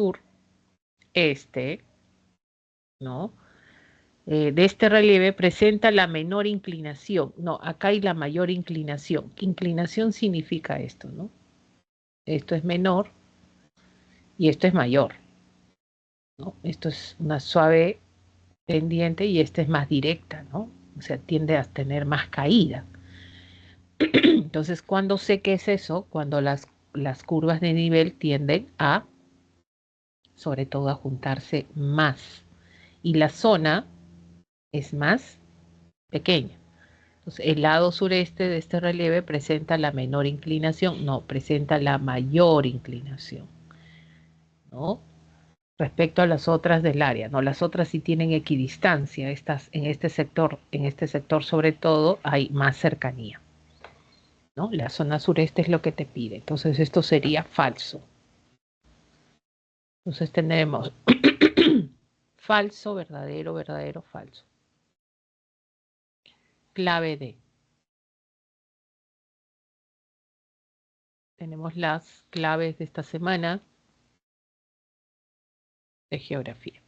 sureste, ¿no? De este relieve presenta la menor inclinación. No, acá hay la mayor inclinación. ¿Qué inclinación significa esto, no? Esto es menor y esto es mayor, ¿no? Esto es una suave pendiente y esta es más directa, ¿no? O sea, tiende a tener más caída. Entonces, ¿cuándo sé qué es eso? Cuando las curvas de nivel tienden a, sobre todo, a juntarse más y la zona es más pequeña. Entonces, el lado sureste de este relieve presenta la menor inclinación, no, presenta la mayor inclinación, ¿no? Respecto a las otras del área, ¿no? Las otras sí tienen equidistancia, estas en este sector sobre todo hay más cercanía, ¿no? La zona sureste es lo que te pide, entonces esto sería falso. Entonces tenemos falso, verdadero, verdadero, falso. Clave D. Tenemos las claves de esta semana de geografía.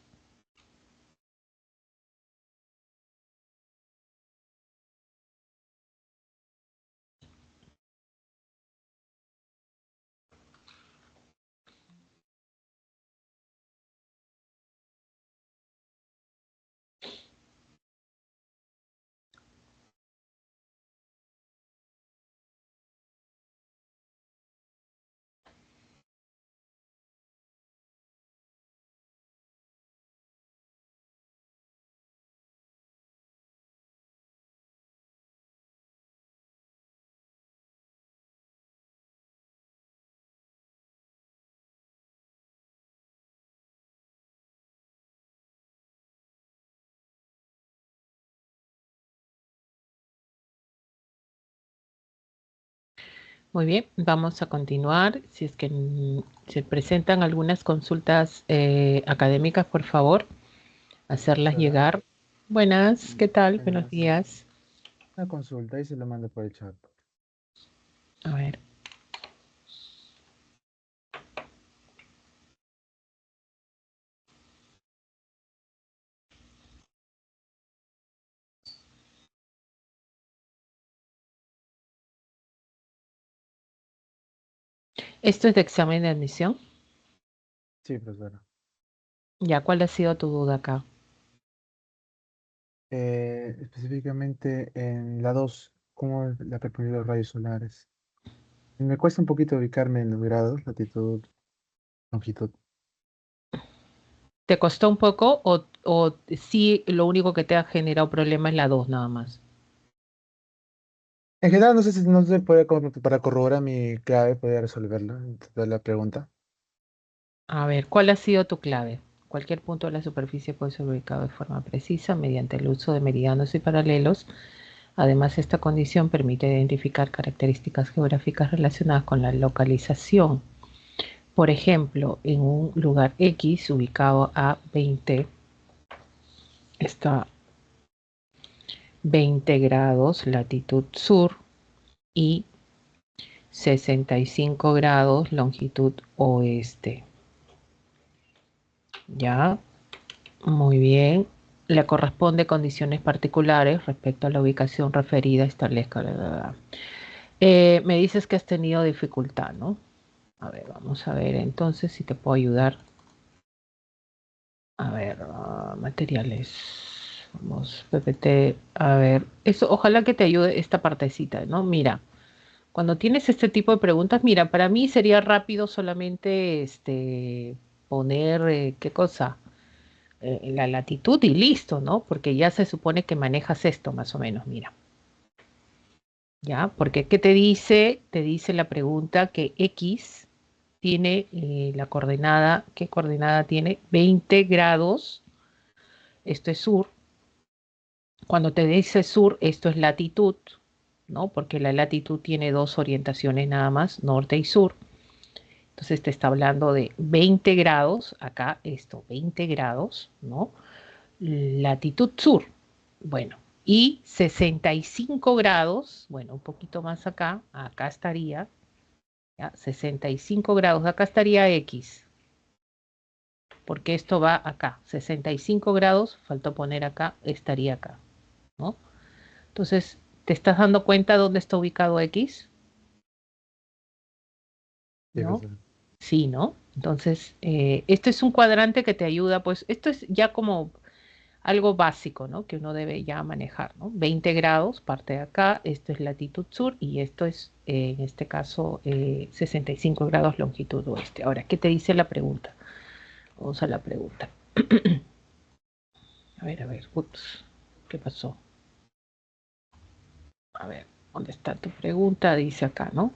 Muy bien, vamos a continuar. Si es que se presentan algunas consultas académicas, por favor, hacerlas Hola. llegar. Buenas, ¿qué tal? Buenos Buenas. días. Una consulta y se lo mando por el chat. A ver. ¿Esto es de examen de admisión? Sí, profesora. Ya, ¿cuál ha sido tu duda acá? Específicamente en la 2, ¿cómo es la perspectiva de los rayos solares? Me cuesta un poquito ubicarme en los grados, latitud, longitud. ¿Te costó un poco o sí lo único que te ha generado problema es la 2 nada más? En general, no sé si no se puede, para corroborar mi clave, podría resolverla, la pregunta. A ver, ¿cuál ha sido tu clave? Cualquier punto de la superficie puede ser ubicado de forma precisa mediante el uso de meridianos y paralelos. Además, esta condición permite identificar características geográficas relacionadas con la localización. Por ejemplo, en un lugar X ubicado a 20, está 20 grados latitud sur y 65 grados longitud oeste. ¿Ya? Muy bien. Le corresponde condiciones particulares respecto a la ubicación referida, establezca. Me dices que has tenido dificultad, ¿no? A ver, vamos a ver entonces si te puedo ayudar. A ver, materiales. Vamos, PPT. A ver, eso, ojalá que te ayude esta partecita, ¿no? Mira, cuando tienes este tipo de preguntas, mira, para mí sería rápido solamente poner, ¿qué cosa? La latitud y listo, ¿no? Porque ya se supone que manejas esto más o menos, mira. ¿Ya? Porque ¿qué te dice? Te dice la pregunta que X tiene la coordenada, ¿qué coordenada tiene? 20 grados, esto es sur. Cuando te dice sur, esto es latitud, ¿no? Porque la latitud tiene dos orientaciones nada más, norte y sur. Entonces te está hablando de 20 grados, acá esto, 20 grados, ¿no? Latitud sur. Bueno, y 65 grados, bueno, un poquito más acá, acá estaría, ¿ya? 65 grados, acá estaría X, porque esto va acá, 65 grados, faltó poner acá, estaría acá, ¿no? Entonces, ¿te estás dando cuenta dónde está ubicado X? Sí, ¿No? profesora. Sí, ¿no? Entonces, esto es un cuadrante que te ayuda, pues esto es ya como algo básico, ¿no? Que uno debe ya manejar, ¿no? 20 grados, parte de acá, esto es latitud sur y esto es, en este caso, 65 grados longitud oeste. Ahora, ¿qué te dice la pregunta? Vamos a la pregunta. A ver, ups, ¿qué pasó? A ver, ¿dónde está tu pregunta? Dice acá, ¿no?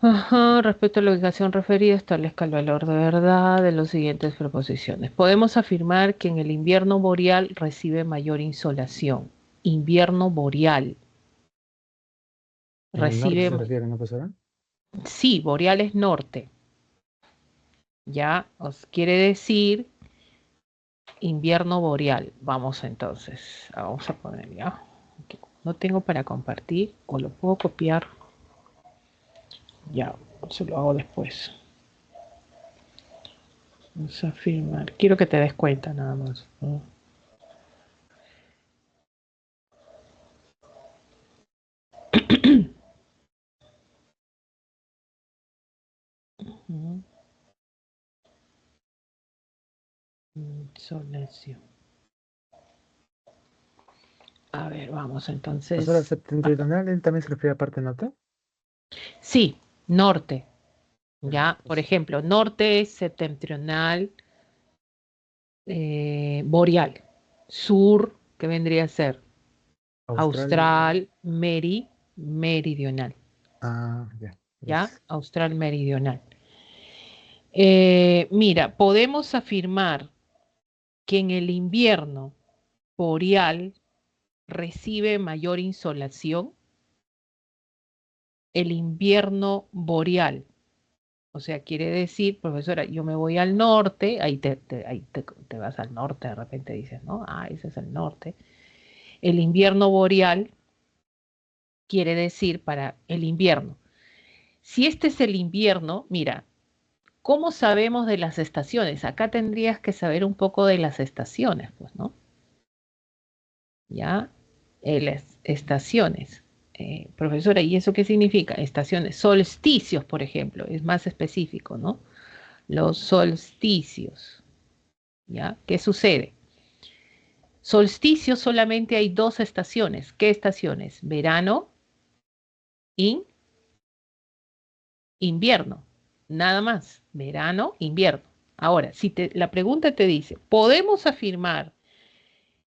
Ajá, respecto a la ubicación referida, establezca el valor de verdad de las siguientes proposiciones. Podemos afirmar que en el invierno boreal recibe mayor insolación. Invierno boreal En el norte recibe, se refiere, ¿no, profesora? sí, boreal es norte. Ya, os quiere decir invierno boreal. Vamos entonces, vamos a poner ya. No tengo para compartir o lo puedo copiar. Ya, se lo hago después. Vamos a firmar. Quiero que te des cuenta nada más, ¿no? Insolación. A ver, vamos Profesora, entonces. septentrional, ¿él también se refiere a parte norte? Sí, norte. Ya, Ya, por pues, ejemplo, norte septentrional boreal. Sur, que vendría a ser Austral. austral, meridional. Ah, ya, ¿Ya? gracias. Austral meridional. Mira, podemos afirmar que en el invierno boreal recibe mayor insolación el invierno boreal. O sea, quiere decir, profesora, yo me voy al norte, ahí te vas al norte, de repente dices, ¿no? Ah, ese es el norte. El invierno boreal quiere decir para el invierno. Si este es el invierno, mira, ¿cómo sabemos de las estaciones? Acá tendrías que saber un poco de las estaciones, pues, ¿no? ¿Ya? Las estaciones. Profesora, ¿y eso qué significa? Estaciones, solsticios, por ejemplo, es más específico, ¿no? Los solsticios, ¿ya? ¿Qué sucede? Solsticio solamente hay dos estaciones. ¿Qué estaciones? Verano y invierno. Nada más. Verano, invierno. Ahora, si la pregunta te dice, ¿podemos afirmar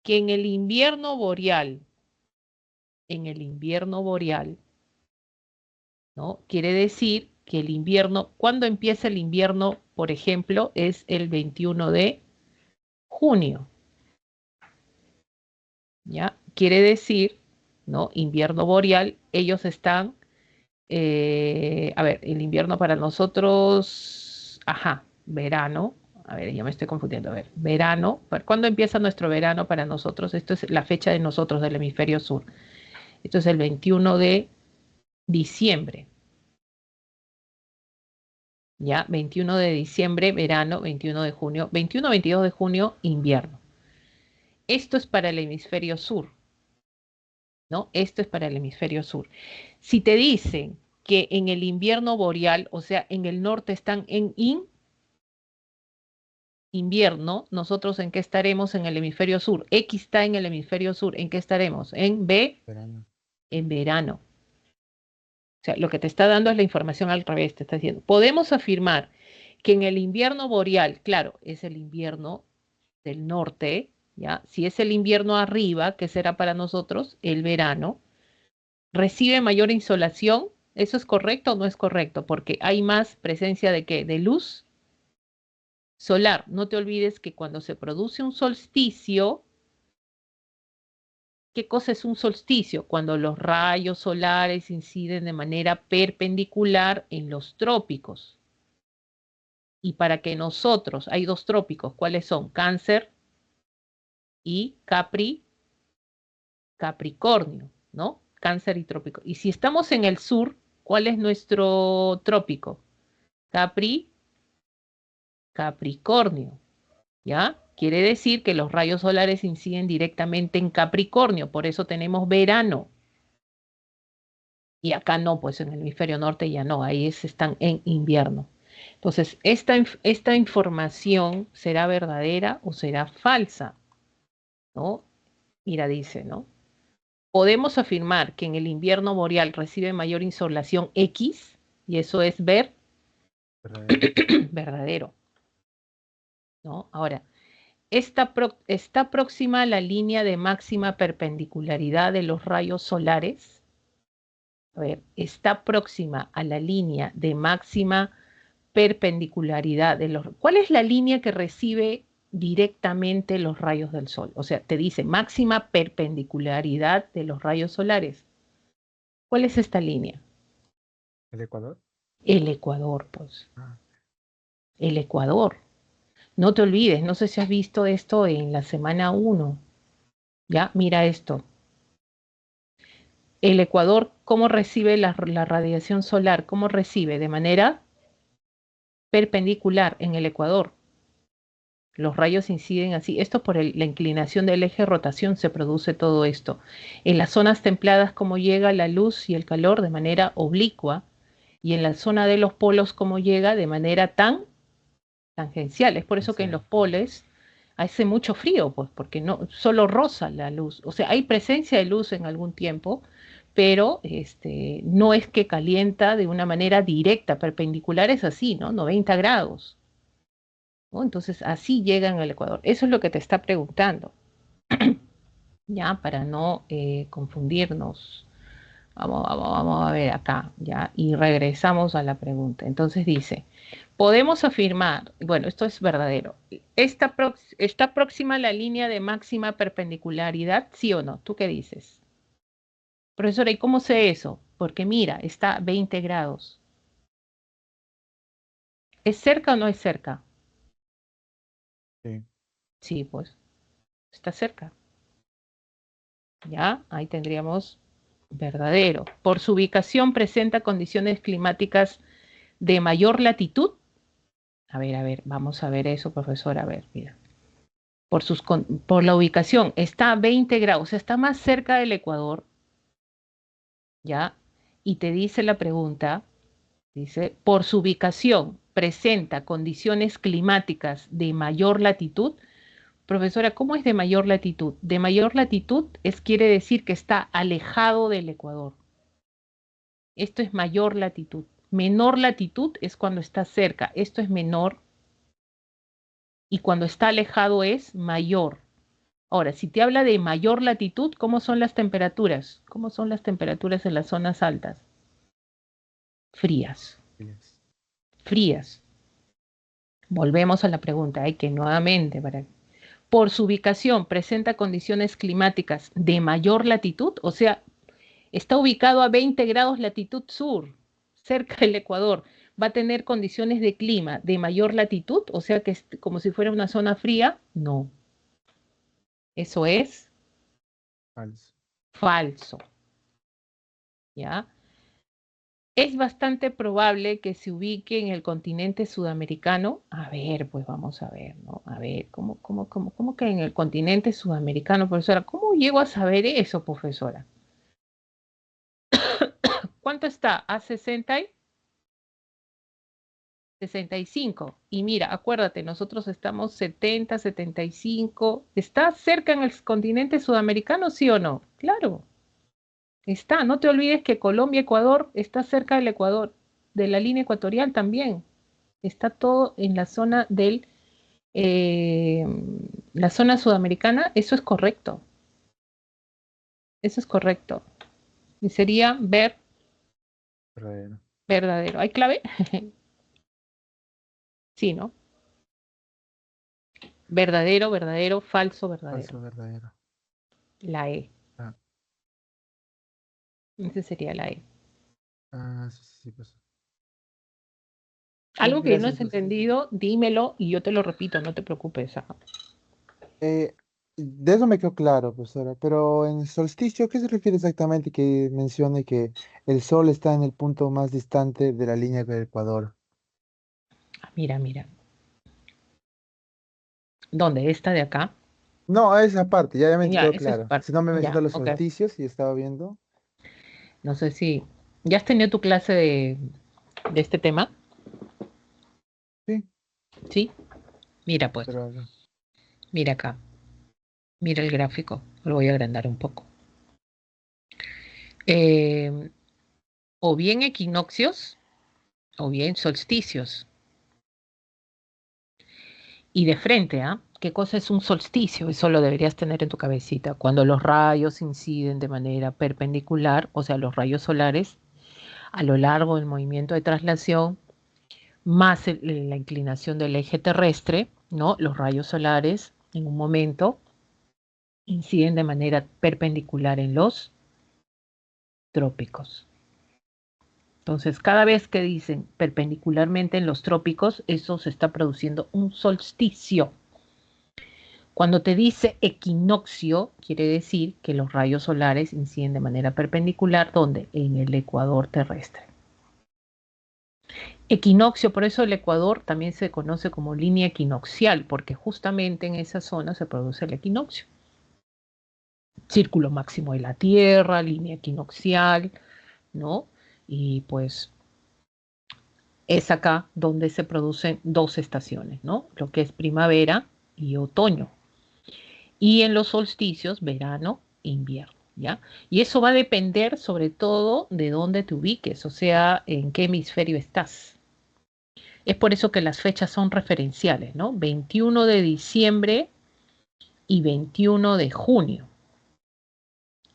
que en el invierno boreal, ¿no? Quiere decir que el invierno, ¿cuándo empieza el invierno, por ejemplo? Es el 21 de junio, ¿ya? Quiere decir, ¿no? Invierno boreal, ellos están, a ver, el invierno para nosotros, ajá, verano, a ver, ya me estoy confundiendo, a ver, verano, ¿cuándo empieza nuestro verano para nosotros? Esto es la fecha de nosotros del hemisferio sur. Esto es el 21 de diciembre. Ya, 21 de diciembre, verano, 21 de junio, 21, 22 de junio, invierno. Esto es para el hemisferio sur, ¿no? Esto es para el hemisferio sur. Si te dicen que en el invierno boreal, o sea, en el norte están en invierno, nosotros en qué estaremos en el hemisferio sur. X está en el hemisferio sur, ¿en qué estaremos? En B, Verano. en verano. O sea, lo que te está dando es la información al revés, te está diciendo. Podemos afirmar que en el invierno boreal, claro, es el invierno del norte, ¿ya? Si es el invierno arriba, ¿qué será para nosotros? El verano. ¿Recibe mayor insolación? ¿Eso es correcto o no es correcto? Porque hay más presencia de qué? De luz solar. No te olvides que cuando se produce un solsticio, ¿qué cosa es un solsticio? Cuando los rayos solares inciden de manera perpendicular en los trópicos. Y para que nosotros, hay dos trópicos, ¿cuáles son? Cáncer y Capricornio, ¿no? Cáncer y trópico. Y si estamos en el sur, ¿cuál es nuestro trópico? Capri, Capricornio, ¿ya? Quiere decir que los rayos solares inciden directamente en Capricornio, por eso tenemos verano. Y acá no, pues en el hemisferio norte ya no, ahí están en invierno. Entonces, esta información será verdadera o será falsa, ¿no? Mira, dice, ¿no? Podemos afirmar que en el invierno boreal recibe mayor insolación X, y eso es Verdadero. verdadero, ¿no? Ahora, está próxima a la línea de máxima perpendicularidad de los rayos solares. A ver, está próxima a la línea de máxima perpendicularidad de los... ¿Cuál es la línea que recibe directamente los rayos del sol? O sea, te dice máxima perpendicularidad de los rayos solares. ¿Cuál es esta línea? ¿El Ecuador? El ecuador, pues. Ah, El ecuador. No te olvides, no sé si has visto esto en la semana 1. Ya, mira esto. El ecuador, ¿cómo recibe la radiación solar? ¿Cómo recibe? De manera perpendicular en el ecuador. Los rayos inciden así. Esto por la inclinación del eje de rotación se produce todo esto. En las zonas templadas, ¿cómo llega la luz y el calor? De manera oblicua. Y en la zona de los polos, ¿cómo llega? De manera tangencial. Es por eso que en los polos hace mucho frío, pues, porque no solo roza la luz. O sea, hay presencia de luz en algún tiempo, pero no es que calienta de una manera directa, perpendicular es así, ¿no? 90 grados, ¿no? Entonces, así llegan al Ecuador. Eso es lo que te está preguntando, ya, para no confundirnos. Vamos a ver acá, ya, y regresamos a la pregunta. Entonces dice, podemos afirmar, bueno, esto es verdadero, ¿está próxima a la línea de máxima perpendicularidad, sí o no? ¿Tú qué dices? Profesora, ¿y cómo sé eso? Porque mira, está a 20 grados. ¿Es cerca o no es cerca? sí. Sí, pues, está cerca. Ya, ahí tendríamos verdadero. Por su ubicación presenta condiciones climáticas de mayor latitud. A ver, vamos a ver eso, profesor. A ver, mira. Por la ubicación, está a 20 grados, o sea, está más cerca del Ecuador, ¿ya? Y te dice la pregunta, dice, por su ubicación, presenta condiciones climáticas de mayor latitud. Profesora, ¿cómo es de mayor latitud? De mayor latitud quiere decir que está alejado del Ecuador. Esto es mayor latitud. Menor latitud es cuando está cerca. Esto es menor. Y cuando está alejado es mayor. Ahora, si te habla de mayor latitud, ¿cómo son las temperaturas? ¿Cómo son las temperaturas en las zonas altas? Frías, Yes. frías. Volvemos a la pregunta, hay que nuevamente, por su ubicación, presenta condiciones climáticas de mayor latitud, o sea, está ubicado a 20 grados latitud sur, cerca del Ecuador. ¿Va a tener condiciones de clima de mayor latitud? O sea, que es como si fuera una zona fría. No, eso es Falso. falso. ¿Ya? Es bastante probable que se ubique en el continente sudamericano. A ver, pues vamos a ver, ¿no? A ver, ¿cómo que en el continente sudamericano, profesora? ¿Cómo llego a saber eso, profesora? ¿Cuánto está? ¿A 60 y 65? Y mira, acuérdate, nosotros estamos 70, 75. ¿Está cerca en el continente sudamericano, sí o no? Claro, está. No te olvides que Colombia, Ecuador, está cerca del Ecuador, de la línea ecuatorial también. Está todo en eh, la zona sudamericana. Eso es correcto. Eso es correcto. Y sería Verdadero. verdadero. ¿Hay clave? Sí, ¿no? Verdadero, verdadero, falso, verdadero. Falso, verdadero. La E. Ah, Ese sería la E. sí, sí, sí, pues. Sí, Algo que no gracias, has pues. entendido, dímelo y yo te lo repito, no te preocupes. Ajá. Eh, de eso me quedó claro, profesora, pero en el solsticio, ¿qué se refiere exactamente que mencione que el sol está en el punto más distante de la línea del Ecuador? Mira, mira. ¿Dónde? Esta de acá. No, esa parte, ya me Ya, quedó esa es claro. parte. Si no me mencionó Ya, los ok. solsticios y estaba viendo. No sé si. ¿Ya has tenido tu clase de este tema? Sí, Sí. Mira, pues. pero Mira acá. Mira el gráfico. Lo voy a agrandar un poco. Eh, o bien equinoccios o bien solsticios. Y de frente, ¿ah? ¿qué cosa es un solsticio? Eso lo deberías tener en tu cabecita. Cuando los rayos inciden de manera perpendicular, o sea, los rayos solares, a lo largo del movimiento de traslación, más la inclinación del eje terrestre, ¿no? Los rayos solares en un momento inciden de manera perpendicular en los trópicos. Entonces, cada vez que dicen perpendicularmente en los trópicos, eso se está produciendo un solsticio. Cuando te dice equinoccio, quiere decir que los rayos solares inciden de manera perpendicular, ¿dónde? En el ecuador terrestre. Equinoccio, por eso el ecuador también se conoce como línea equinoccial, porque justamente en esa zona se produce el equinoccio. Círculo máximo de la Tierra, línea equinoccial, ¿no? Y pues es acá donde se producen dos estaciones, ¿no? Lo que es primavera y otoño. Y en los solsticios, verano e invierno, ¿ya? Y eso va a depender sobre todo de dónde te ubiques, o sea, en qué hemisferio estás. Es por eso que las fechas son referenciales, ¿no? 21 de diciembre y 21 de junio.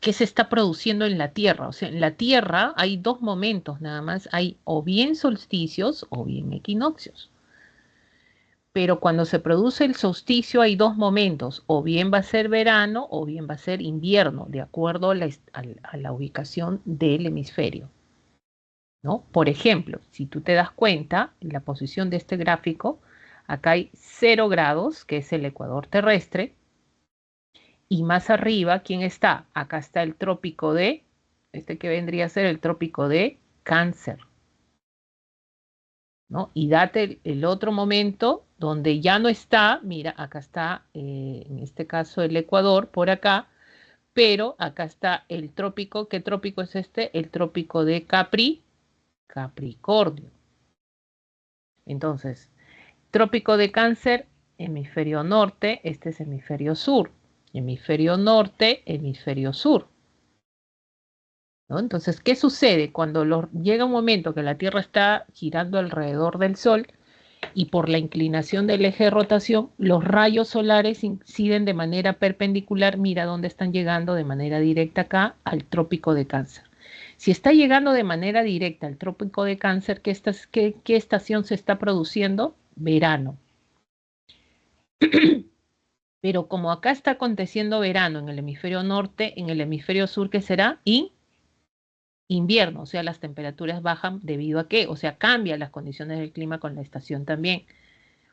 ¿Qué se está produciendo en la Tierra? O sea, en la Tierra hay dos momentos nada más. Hay o bien solsticios o bien equinoccios. Pero cuando se produce el solsticio hay dos momentos. O bien va a ser verano o bien va a ser invierno, de acuerdo a la ubicación del hemisferio, ¿no? Por ejemplo, si tú te das cuenta, en la posición de este gráfico, acá hay 0 grados, que es el ecuador terrestre, y más arriba, ¿quién está? Acá está el trópico de, este que vendría a ser el trópico de Cáncer, ¿no? Y date el otro momento donde ya no está, mira, acá está, en este caso el Ecuador, por acá, pero acá está el trópico. ¿Qué trópico es este? El trópico de Capricornio. Entonces, trópico de Cáncer, hemisferio norte, este es hemisferio sur. Hemisferio norte, hemisferio sur, ¿no? Entonces, ¿qué sucede? Cuando llega un momento que la Tierra está girando alrededor del Sol y por la inclinación del eje de rotación, los rayos solares inciden de manera perpendicular, mira dónde están llegando de manera directa acá al trópico de Cáncer. Si está llegando de manera directa al trópico de Cáncer, ¿qué estación se está produciendo? Verano. Pero como acá está aconteciendo verano en el hemisferio norte, en el hemisferio sur, ¿qué será? Invierno, o sea, las temperaturas bajan debido a qué, o sea, cambian las condiciones del clima con la estación también,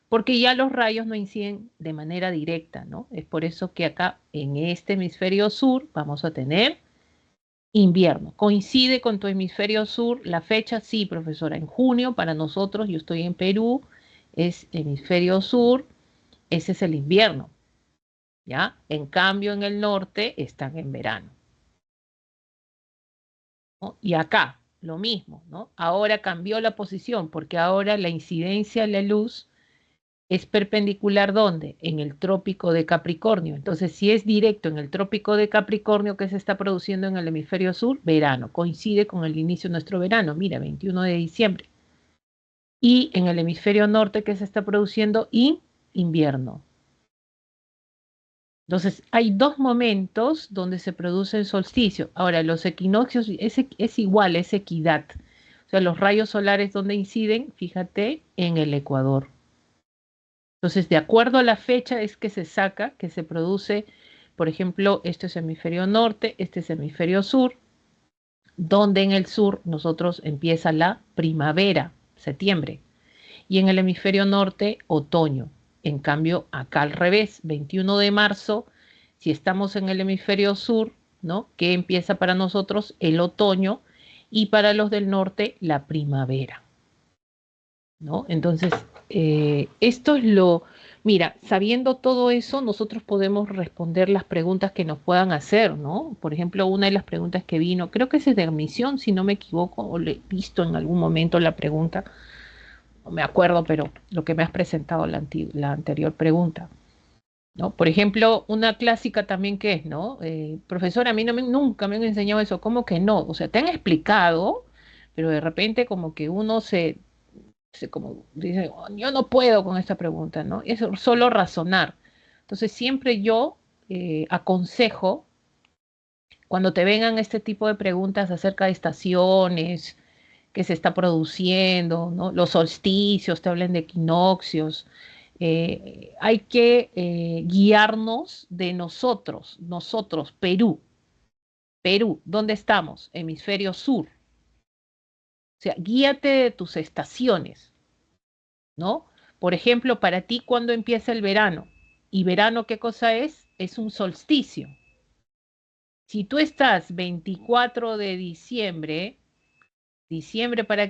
porque ya los rayos no inciden de manera directa, ¿no? Es por eso que acá en este hemisferio sur vamos a tener invierno. ¿Coincide con tu hemisferio sur la fecha? Sí, profesora, en junio para nosotros, yo estoy en Perú, es hemisferio sur, ese es el invierno, ¿ya? En cambio, en el norte están en verano, ¿no? Y acá, lo mismo, ¿no? Ahora cambió la posición porque ahora la incidencia de la luz es perpendicular, ¿dónde? En el trópico de Capricornio. Entonces, si es directo en el trópico de Capricornio, ¿qué se está produciendo en el hemisferio sur? Verano. Coincide con el inicio de nuestro verano, mira, 21 de diciembre. Y en el hemisferio norte, ¿qué se está produciendo? Invierno. Entonces, hay dos momentos donde se produce el solsticio. Ahora, los equinoccios es igual, es equidad. O sea, los rayos solares donde inciden, fíjate, en el ecuador. Entonces, de acuerdo a la fecha es que se saca, que se produce, por ejemplo, este es hemisferio norte, este es hemisferio sur, donde en el sur nosotros empieza la primavera, septiembre, y en el hemisferio norte, otoño. En cambio, acá al revés, 21 de marzo, si estamos en el hemisferio sur, ¿no? Que empieza para nosotros el otoño y para los del norte la primavera, ¿no? Entonces, esto es mira, sabiendo todo eso, nosotros podemos responder las preguntas que nos puedan hacer, ¿no? Por ejemplo, una de las preguntas que vino, creo que es de admisión, si no me equivoco, o le he visto en algún momento la pregunta, no me acuerdo, pero lo que me has presentado la anterior pregunta, ¿no? Por ejemplo, una clásica también que es, ¿no? Profesora, a mí nunca me han enseñado eso, ¿cómo que no? O sea, te han explicado, pero de repente como que uno como dice, "Oh, yo no puedo con esta pregunta, ¿no? Es solo razonar. Entonces siempre yo aconsejo, cuando te vengan este tipo de preguntas acerca de estaciones, que se está produciendo, ¿no? Los solsticios, te hablan de equinoccios, hay que guiarnos de nosotros, Perú. Perú, ¿dónde estamos? Hemisferio sur. O sea, guíate de tus estaciones, ¿no? Por ejemplo, para ti, ¿cuándo empieza el verano? ¿Y verano qué cosa es? Es un solsticio. Si tú estás 24 de diciembre, diciembre para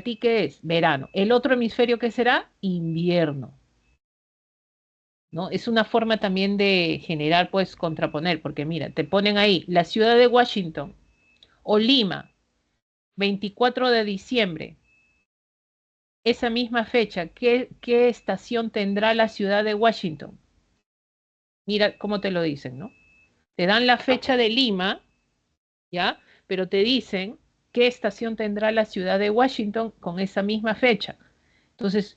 ti, ¿qué es? Verano. El otro hemisferio, ¿qué será? Invierno, ¿no? Es una forma también de generar, pues, contraponer, porque mira, te ponen ahí la ciudad de Washington o Lima, 24 de diciembre. Esa misma fecha, ¿qué estación tendrá la ciudad de Washington? Mira cómo te lo dicen, ¿no? Te dan la fecha de Lima, ¿ya? Pero te dicen qué estación tendrá la ciudad de Washington con esa misma fecha. Entonces,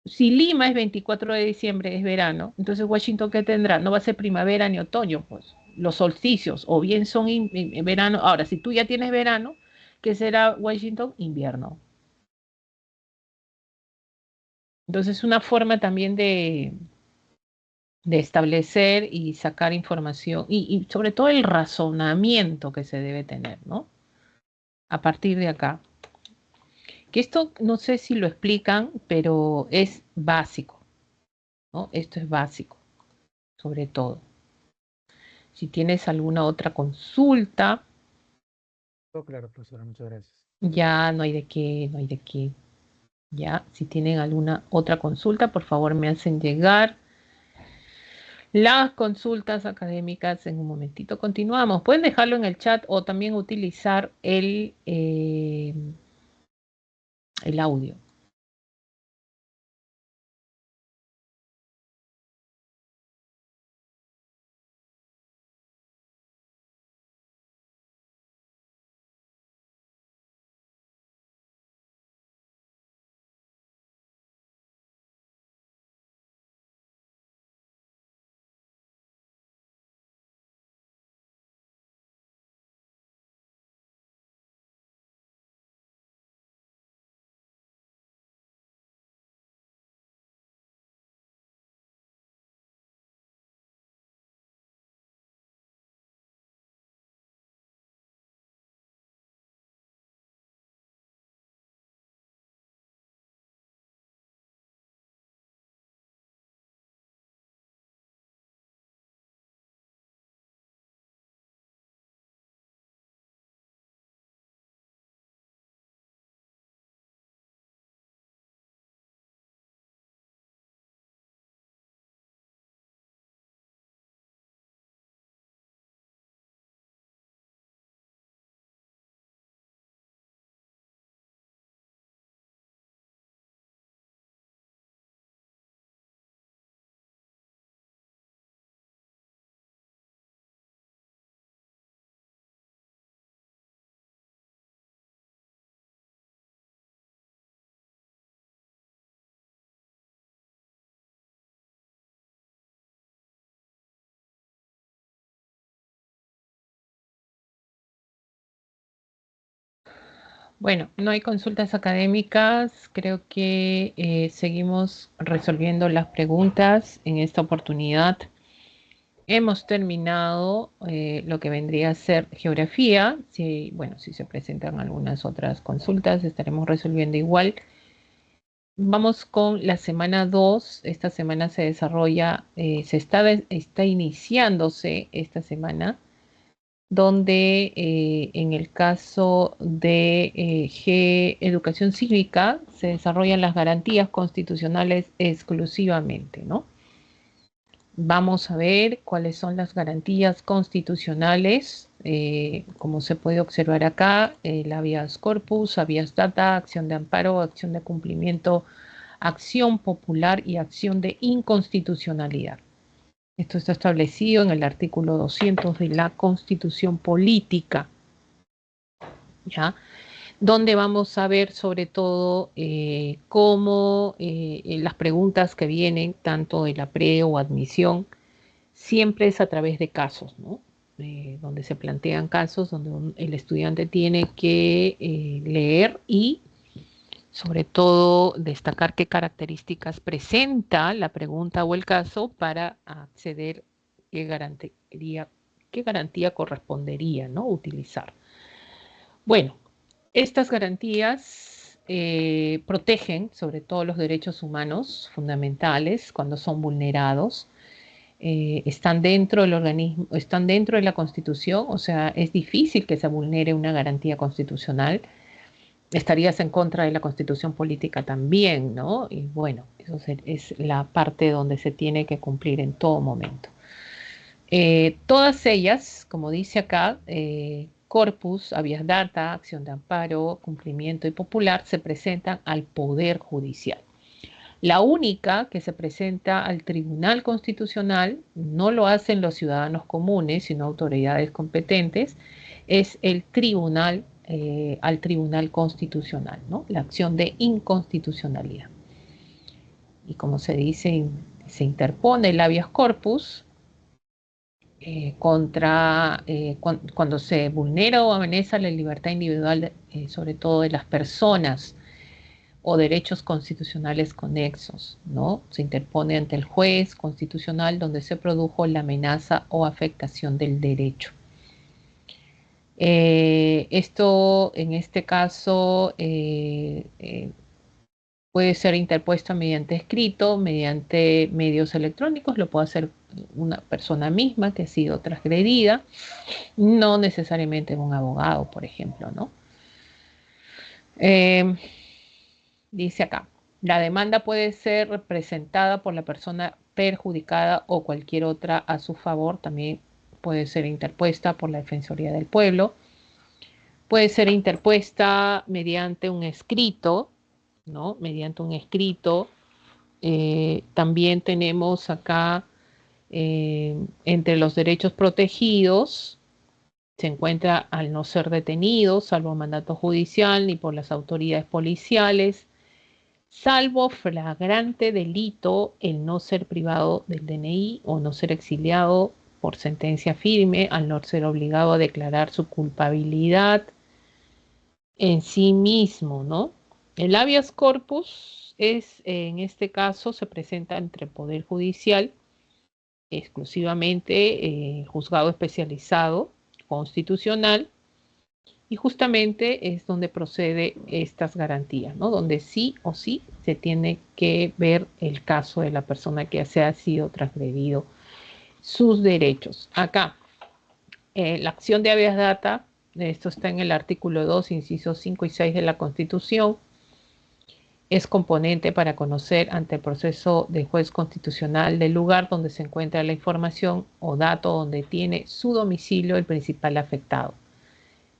si Lima es 24 de diciembre, es verano, entonces Washington, ¿qué tendrá? No va a ser primavera ni otoño, pues. Los solsticios, o bien son verano. Ahora, si tú ya tienes verano, ¿qué será Washington? Invierno. Entonces, una forma también de establecer y sacar información y sobre todo el razonamiento que se debe tener, ¿no? A partir de acá. Que esto no sé si lo explican, pero es básico, ¿no? Esto es básico, sobre todo. Si tienes alguna otra consulta, Todo claro, profesora, muchas gracias. ya no hay de qué, no hay de qué. Ya, si tienen alguna otra consulta, por favor me hacen llegar las consultas académicas. En un momentito continuamos. Pueden dejarlo en el chat o también utilizar el audio. Bueno, no hay consultas académicas. Creo que seguimos resolviendo las preguntas en esta oportunidad. Hemos terminado lo que vendría a ser geografía. Si, bueno, si se presentan algunas otras consultas, estaremos resolviendo igual. Vamos con la semana 2. Esta semana se desarrolla, está iniciándose esta semana, donde en el caso de Educación Cívica se desarrollan las garantías constitucionales exclusivamente, ¿no? Vamos a ver cuáles son las garantías constitucionales, como se puede observar acá, el habeas corpus, habeas data, acción de amparo, acción de cumplimiento, acción popular y acción de inconstitucionalidad. Esto está establecido en el artículo 200 de la Constitución Política, ¿ya? donde vamos a ver sobre todo cómo las preguntas que vienen, tanto de la pre o admisión, siempre es a través de casos, ¿no? Donde se plantean casos donde el estudiante tiene que leer y sobre todo destacar qué características presenta la pregunta o el caso para acceder, qué garantía correspondería, ¿no? Utilizar. Bueno, estas garantías protegen sobre todo los derechos humanos fundamentales cuando son vulnerados. Están dentro del organismo, están dentro de la Constitución, o sea, es difícil que se vulnere una garantía constitucional. Estarías en contra de la Constitución política también, ¿no? Y bueno, eso es la parte donde se tiene que cumplir en todo momento. Todas ellas, como dice acá, corpus, habeas data, acción de amparo, cumplimiento y popular, se presentan al Poder Judicial. La única que se presenta al Tribunal Constitucional, no lo hacen los ciudadanos comunes, sino autoridades competentes, es el tribunal, al Tribunal Constitucional, ¿no? La acción de inconstitucionalidad. Y como se dice, se interpone el habeas corpus cuando se vulnera o amenaza la libertad individual, sobre todo de las personas o derechos constitucionales conexos, ¿no? Se interpone ante el juez constitucional donde se produjo la amenaza o afectación del derecho. Esto, en este caso, puede ser interpuesto mediante escrito, mediante medios electrónicos, lo puede hacer una persona misma que ha sido transgredida, no necesariamente un abogado, por ejemplo, ¿no? Dice acá, la demanda puede ser representada por la persona perjudicada o cualquier otra a su favor, también puede ser interpuesta por la Defensoría del Pueblo, puede ser interpuesta mediante un escrito, ¿no? Mediante un escrito. También tenemos acá entre los derechos protegidos, se encuentra al no ser detenido, salvo mandato judicial ni por las autoridades policiales, salvo flagrante delito el no ser privado del DNI o no ser exiliado por sentencia firme, al no ser obligado a declarar su culpabilidad en sí mismo, ¿no? El habeas corpus es, en este caso, se presenta entre el Poder Judicial, exclusivamente juzgado especializado, constitucional, y justamente es donde procede estas garantías, ¿no? Donde sí o sí se tiene que ver el caso de la persona que se ha sido transgredido sus derechos. Acá, la acción de habeas data, esto está en el artículo 2, incisos 5 y 6 de la Constitución, es componente para conocer ante el proceso del juez constitucional del lugar donde se encuentra la información o dato donde tiene su domicilio el principal afectado.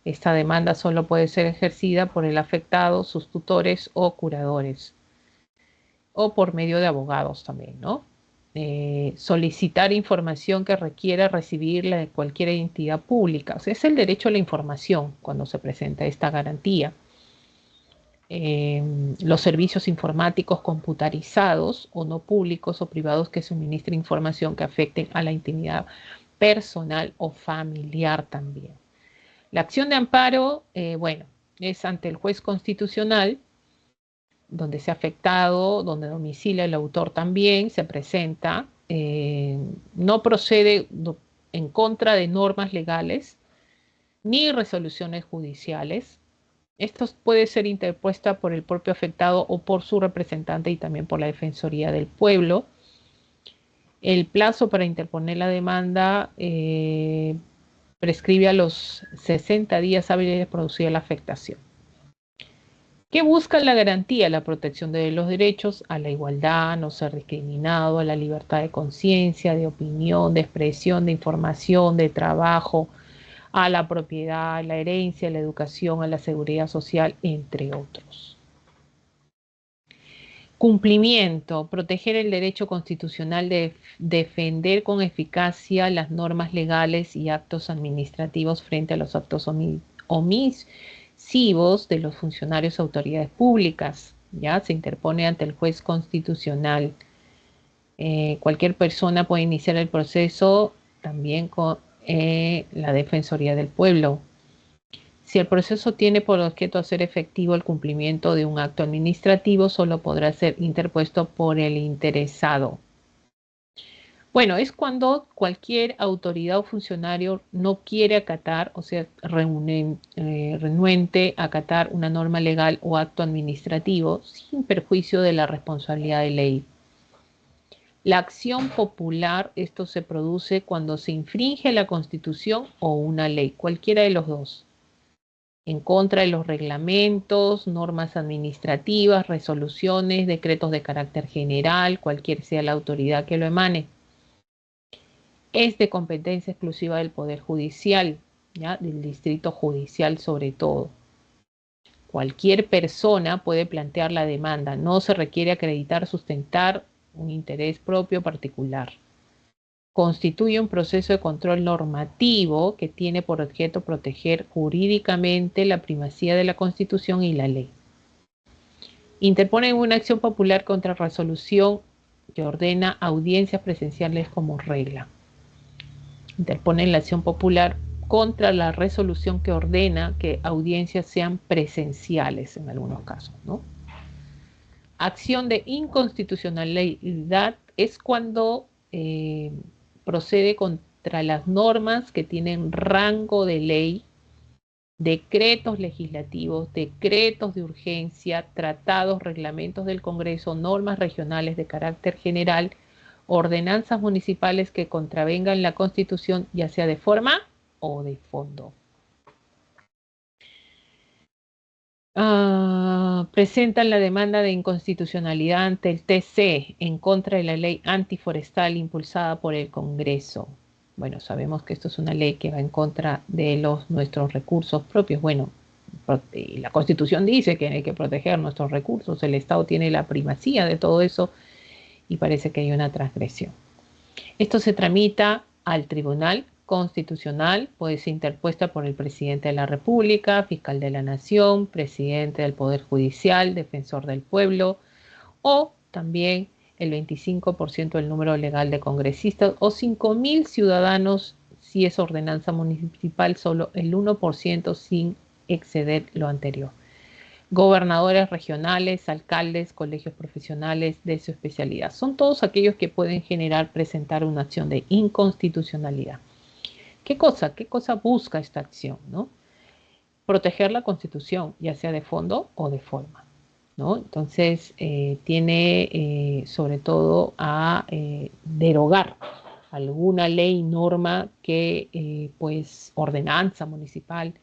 Esta demanda solo puede ser ejercida por el afectado, sus tutores o curadores, o por medio de abogados también, ¿no? Solicitar información que requiera recibirla de cualquier entidad pública. O sea, es el derecho a la información cuando se presenta esta garantía. Los servicios informáticos computarizados o no públicos o privados que suministren información que afecten a la intimidad personal o familiar también. La acción de amparo, bueno, es ante el juez constitucional, donde se ha afectado, donde domicilia el autor también, se presenta, no procede en contra de normas legales ni resoluciones judiciales. Esto puede ser interpuesta por el propio afectado o por su representante y también por la Defensoría del Pueblo. El plazo para interponer la demanda prescribe a los 60 días hábiles de producir la afectación. ¿Qué busca la garantía? La protección de los derechos a la igualdad, no ser discriminado, a la libertad de conciencia, de opinión, de expresión, de información, de trabajo, a la propiedad, a la herencia, a la educación, a la seguridad social, entre otros. Cumplimiento, proteger el derecho constitucional de defender con eficacia las normas legales y actos administrativos frente a los actos sucesivos de los funcionarios o autoridades públicas, ¿ya? Se interpone ante el juez constitucional. Cualquier persona puede iniciar el proceso también con la Defensoría del Pueblo. Si el proceso tiene por objeto hacer efectivo el cumplimiento de un acto administrativo, solo podrá ser interpuesto por el interesado. Bueno, es cuando cualquier autoridad o funcionario no quiere acatar, o sea, renuente a acatar una norma legal o acto administrativo sin perjuicio de la responsabilidad de ley. La acción popular, esto se produce cuando se infringe la Constitución o una ley, cualquiera de los dos, en contra de los reglamentos, normas administrativas, resoluciones, decretos de carácter general, cualquier sea la autoridad que lo emane. Es de competencia exclusiva del Poder Judicial, ¿ya? Del Distrito Judicial sobre todo. Cualquier persona puede plantear la demanda, no se requiere acreditar, sustentar un interés propio particular. Constituye un proceso de control normativo que tiene por objeto proteger jurídicamente la primacía de la Constitución y la ley. Interpone una acción popular contra resolución que ordena audiencias presenciales como regla. Interpone la acción popular contra la resolución que ordena que audiencias sean presenciales en algunos casos, ¿no? Acción de inconstitucionalidad es cuando procede contra las normas que tienen rango de ley, decretos legislativos, decretos de urgencia, tratados, reglamentos del Congreso, normas regionales de carácter general, ordenanzas municipales que contravengan la Constitución, ya sea de forma o de fondo. Presentan la demanda de inconstitucionalidad ante el TC en contra de la ley antiforestal impulsada por el Congreso. Bueno, sabemos que esto es una ley que va en contra de nuestros recursos propios. Bueno, la Constitución dice que hay que proteger nuestros recursos, el Estado tiene la primacía de todo eso y parece que hay una transgresión. Esto se tramita al Tribunal Constitucional, puede ser interpuesta por el Presidente de la República, Fiscal de la Nación, Presidente del Poder Judicial, Defensor del Pueblo, o también el 25% del número legal de congresistas, o 5.000 ciudadanos si es ordenanza municipal, solo el 1% sin exceder lo anterior. Gobernadores regionales, alcaldes, colegios profesionales de su especialidad. Son todos aquellos que pueden presentar una acción de inconstitucionalidad. ¿Qué cosa busca esta acción, ¿no? Proteger la Constitución, ya sea de fondo o de forma, ¿no? Entonces, tiene sobre todo a derogar alguna ley, norma que, pues, ordenanza municipal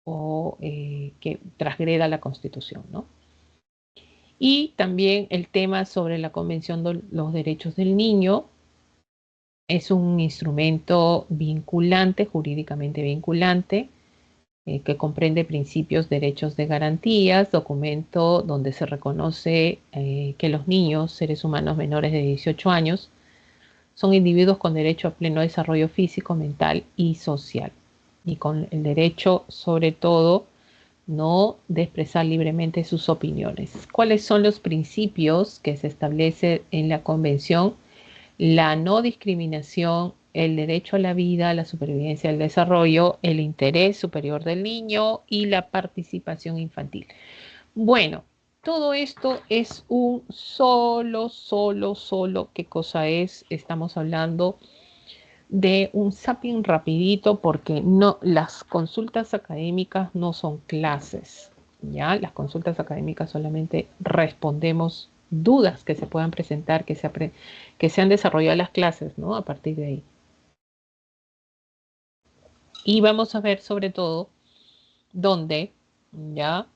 o que transgreda la Constitución, ¿no? Y también el tema sobre la Convención de los Derechos del Niño es un instrumento vinculante, jurídicamente vinculante, que comprende principios, derechos de garantías, documento donde se reconoce que los niños, seres humanos menores de 18 años, son individuos con derecho a pleno desarrollo físico, mental y social, y con el derecho, sobre todo, no de expresar libremente sus opiniones. ¿Cuáles son los principios que se establecen en la Convención? La no discriminación, el derecho a la vida, la supervivencia, el desarrollo, el interés superior del niño y la participación infantil. Bueno, todo esto es un solo, ¿qué cosa es? Estamos hablando de un zapping rapidito porque no, las consultas académicas no son clases, ¿ya? Las consultas académicas solamente respondemos dudas que se puedan presentar, que se han desarrollado las clases, ¿no? A partir de ahí. Y vamos a ver sobre todo dónde, ¿ya?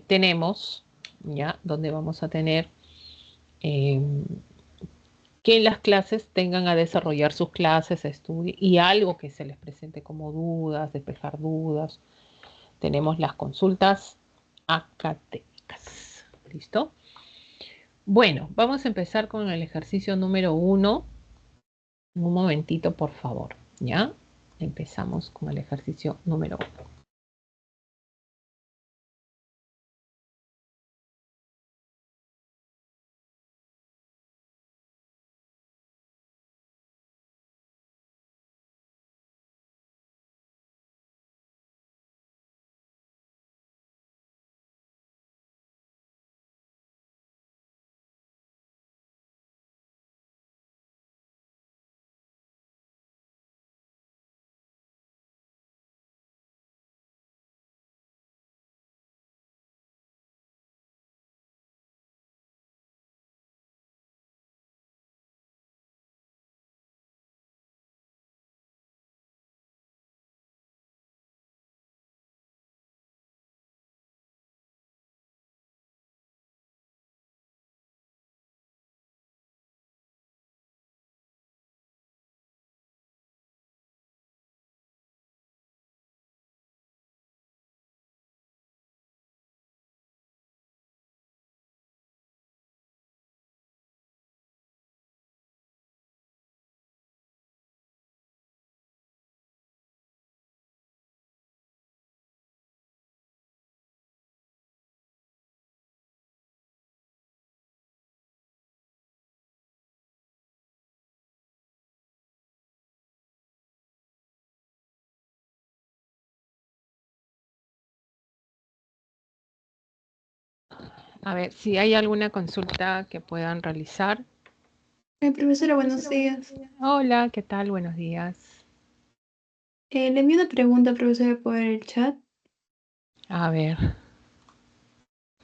Tenemos, ¿ya? Donde vamos a tener que las clases tengan a desarrollar sus clases, estudio y algo que se les presente como dudas, despejar dudas. Tenemos las consultas académicas. ¿Listo? Bueno, vamos a empezar con el ejercicio número 1. Un momentito, por favor, ¿ya? empezamos con el ejercicio número 1. A ver, si hay alguna consulta que puedan realizar. Profesora, buenos días. Hola, ¿qué tal? Buenos días. Le envío una pregunta, profesora, por el chat. A ver.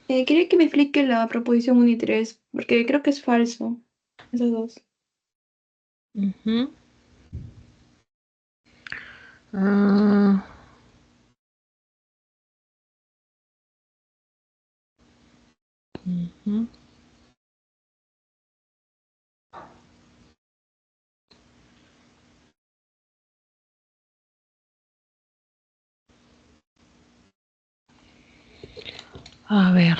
Quería que me explique la proposición 1 y 3, porque creo que es falso, esos dos. Uh-huh. Uh-huh. A ver.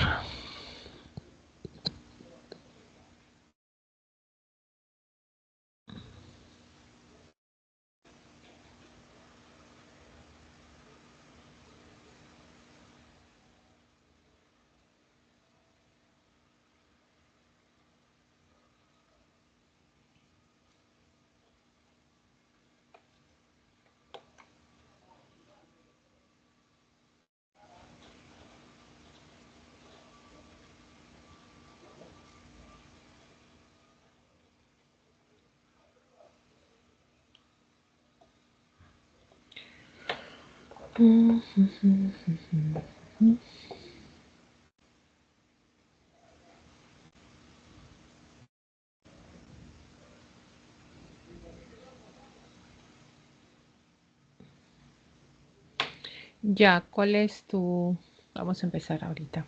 Ya, ¿cuál es tu...? Vamos a empezar ahorita.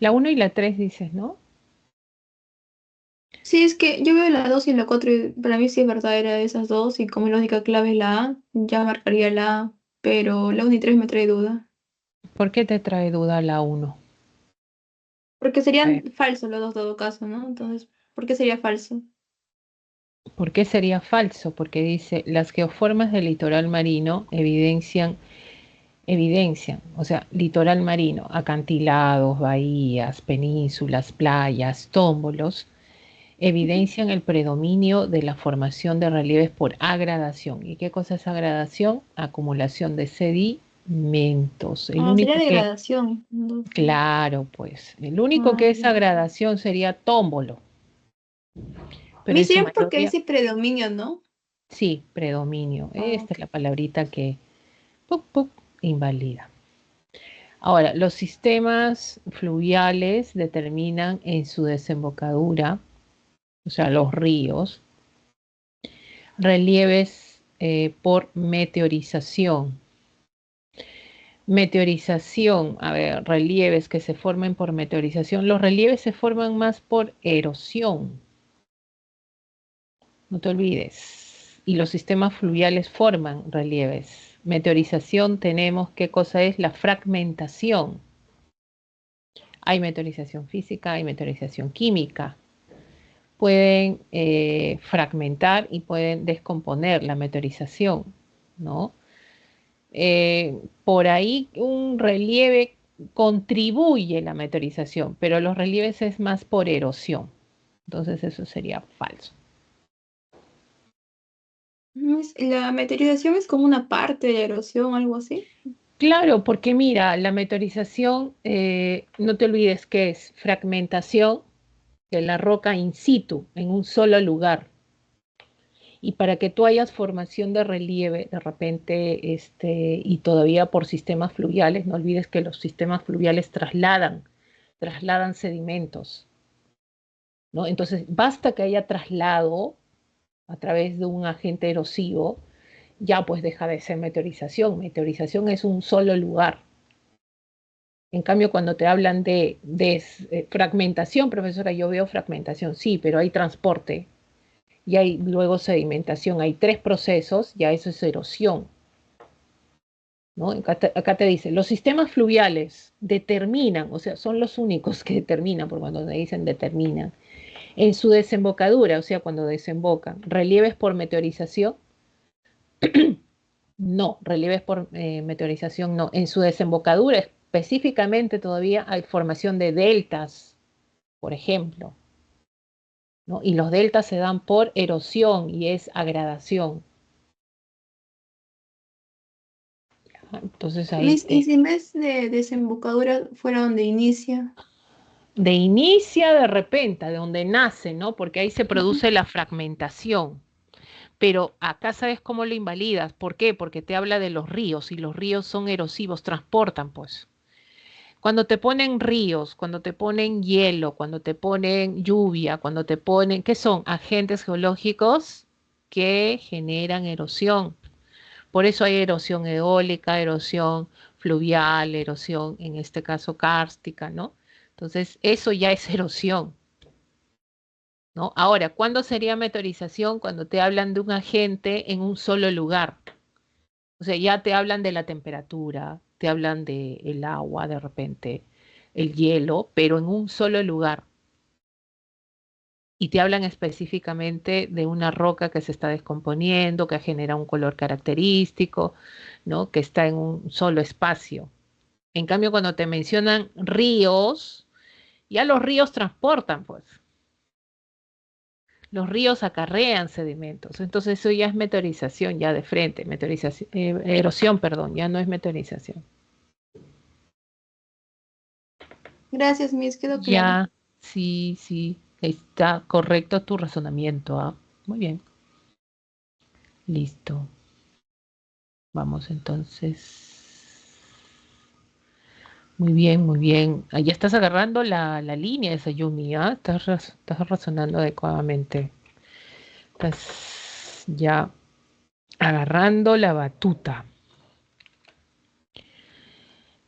La 1 y la 3 dices, ¿no? Sí, es que yo veo la 2 y la 4 y para mí sí es verdadera esas dos, y como la única clave es la A, ya marcaría la A, pero la 1 y 3 me trae duda. ¿Por qué te trae duda la 1? Porque serían falsos los dos en todo caso, ¿no? Entonces, ¿por qué sería falso? ¿Por qué sería falso? Porque dice, las geoformas del litoral marino evidencian, o sea, litoral marino, acantilados, bahías, penínsulas, playas, tómbolos, evidencian el predominio de la formación de relieves por agradación. ¿Y qué cosa es agradación? Acumulación de sedimentos. El Sería único que, degradación. Entonces. claro, pues, el único que es Ya. agradación sería tómbolo, pero Me en su sería porque mayoría, dice predominio, ¿no? sí, predominio. Esta es Ok. la palabrita que puc, puc, invalida. Ahora, los sistemas fluviales determinan en su desembocadura, o sea, los ríos, relieves por meteorización. Meteorización, a ver, relieves que se formen por meteorización. Los relieves se forman más por erosión, no te olvides. Y los sistemas fluviales forman relieves. Meteorización tenemos, ¿qué cosa es? La fragmentación. Hay meteorización física, hay meteorización química. Pueden fragmentar y pueden descomponer la meteorización. ¿no? Por ahí un relieve contribuye la meteorización, pero los relieves es más por erosión. Entonces eso sería falso. La meteorización es como una parte de la erosión, algo así. Claro, porque mira, la meteorización, no te olvides que es fragmentación de la roca in situ, en un solo lugar. Y para que tú hayas formación de relieve, de repente, y todavía por sistemas fluviales, no olvides que los sistemas fluviales trasladan sedimentos, ¿no? Entonces, basta que haya traslado a través de un agente erosivo, ya pues deja de ser meteorización. Meteorización es un solo lugar. En cambio, cuando te hablan de fragmentación, profesora, yo veo fragmentación, sí, pero hay transporte y hay luego sedimentación. Hay tres procesos, ya eso es erosión, ¿no? Acá te dice, los sistemas fluviales determinan, o sea, son los únicos que determinan, por cuando te dicen determinan, en su desembocadura, o sea, cuando desembocan, relieves por meteorización. No, relieves por meteorización no. En su desembocadura específicamente todavía hay formación de deltas, por ejemplo, ¿no? Y los deltas se dan por erosión y es agradación. Entonces ahí Y si en vez de desembocadura fuera donde inicia. de inicia de repente, de donde nace, ¿no? Porque ahí se Ujú. produce la fragmentación. Pero acá sabes cómo lo invalidas. ¿Por qué? Porque te habla de los ríos y los ríos son erosivos, transportan, pues. Cuando te ponen ríos, cuando te ponen hielo, cuando te ponen lluvia, cuando te ponen, ¿qué son? Agentes geológicos que generan erosión. Por eso hay erosión eólica, erosión fluvial, erosión, en este caso kárstica, ¿no? Entonces, eso ya es erosión, ¿no? Ahora, ¿cuándo sería meteorización? Cuando te hablan de un agente en un solo lugar. O sea, ya te hablan de la temperatura, te hablan del agua, de repente, el hielo, pero en un solo lugar. Y te hablan específicamente de una roca que se está descomponiendo, que genera un color característico, ¿no? Que está en un solo espacio. En cambio, cuando te mencionan ríos, ya los ríos transportan, pues. Los ríos acarrean sedimentos. Entonces eso ya es meteorización, ya de frente, meteorización, erosión, perdón, ya no es meteorización. Gracias, Miss, quedó claro. Ya, sí, sí, está correcto tu razonamiento. ¿Ah? Muy bien, listo. Vamos entonces. Muy bien, muy bien. Ah, ya estás agarrando la línea de Sayumi, ¿ah? Estás razonando adecuadamente. Estás ya agarrando la batuta.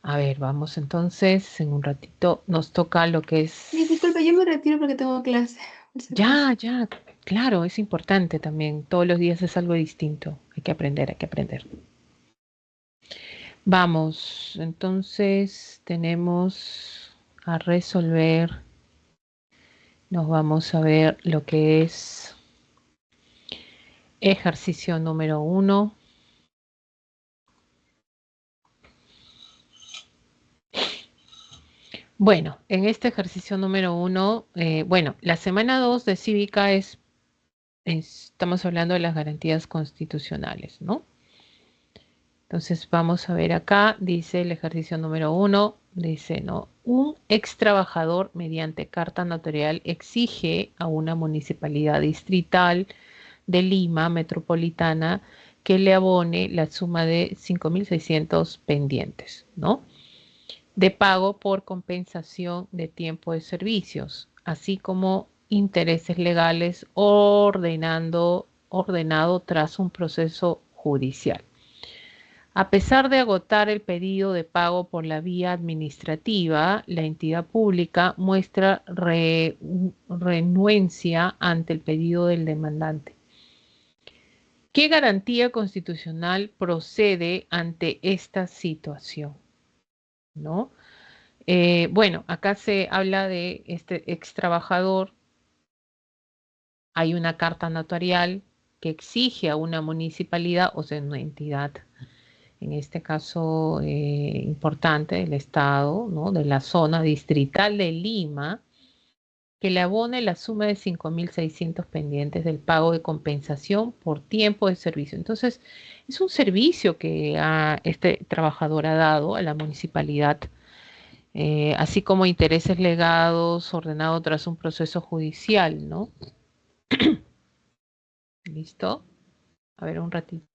A ver, vamos entonces, en un ratito nos toca lo que Miss, es... disculpe, yo me retiro porque tengo clase, por si acaso. Ya, claro, es importante también. Todos los días es algo distinto. Hay que aprender, hay que aprender. Vamos, entonces tenemos a resolver, nos vamos a ver lo que es ejercicio número 1. Bueno, en este ejercicio número 1, bueno, la semana 2 de cívica estamos hablando de las garantías constitucionales, ¿no? Entonces vamos a ver acá, dice el ejercicio número 1, dice, ¿no? Un ex trabajador mediante carta notarial exige a una municipalidad distrital de Lima metropolitana que le abone la suma de 5.600 pendientes, ¿no? De pago por compensación de tiempo de servicios, así como intereses legales ordenado tras un proceso judicial. A pesar de agotar el pedido de pago por la vía administrativa, la entidad pública muestra renuencia ante el pedido del demandante. ¿Qué garantía constitucional procede ante esta situación? ¿No? Bueno, acá se habla de este ex trabajador, hay una carta notarial, que exige a una municipalidad, o sea, una entidad, en este caso importante del Estado, ¿no? De la zona distrital de Lima, que le abone la suma de 5.600 pendientes del pago de compensación por tiempo de servicio. Entonces, es un servicio que este trabajador ha dado a la municipalidad, así como intereses legados ordenado tras un proceso judicial, ¿no? ¿Listo? A ver, un ratito.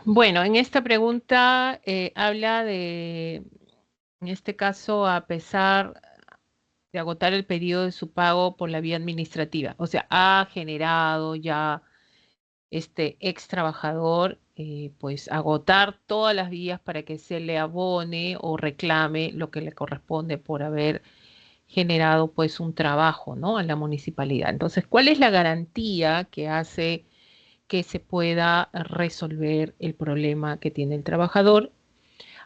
Bueno, en esta pregunta habla de, en este caso, a pesar de agotar el periodo de su pago por la vía administrativa. O sea, ha generado ya este ex trabajador, pues agotar todas las vías para que se le abone o reclame lo que le corresponde por haber generado pues un trabajo, ¿no? A la municipalidad. Entonces, ¿cuál es la garantía que hace que se pueda resolver el problema que tiene el trabajador?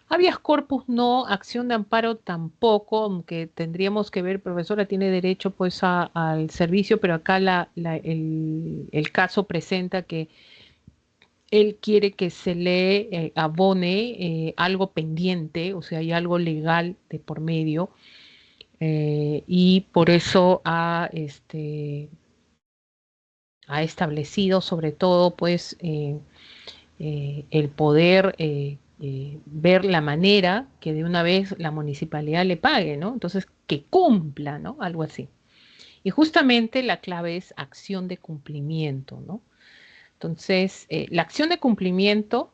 Habeas corpus no, acción de amparo tampoco, aunque tendríamos que ver, profesora, tiene derecho pues al servicio, pero acá el caso presenta que él quiere que se le abone algo pendiente, o sea, hay algo legal de por medio, y por eso ha establecido sobre todo pues el poder ver la manera que de una vez la municipalidad le pague, ¿no? Entonces, que cumpla, ¿no? Algo así. Y justamente la clave es acción de cumplimiento, ¿no? Entonces, la acción de cumplimiento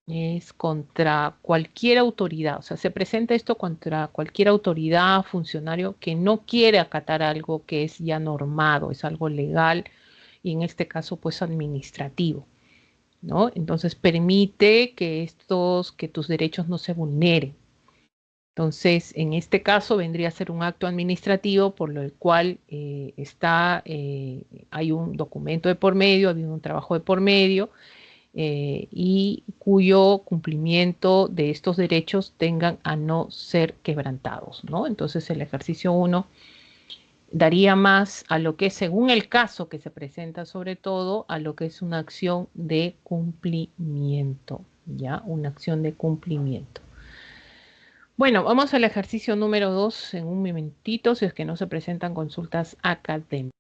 es contra cualquier autoridad, o sea, se presenta esto contra cualquier autoridad, funcionario que no quiere acatar algo que es ya normado, es algo legal y en este caso pues administrativo, ¿no? Entonces permite que tus derechos no se vulneren. Entonces, en este caso vendría a ser un acto administrativo por lo cual hay un documento de por medio, ha habido un trabajo de por medio y cuyo cumplimiento de estos derechos tengan a no ser quebrantados, ¿no? Entonces, el ejercicio 1 daría más a lo que es, según el caso que se presenta, sobre todo, a lo que es una acción de cumplimiento, ¿ya? Una acción de cumplimiento. Bueno, vamos al ejercicio número 2 en un momentito, si es que no se presentan consultas académicas.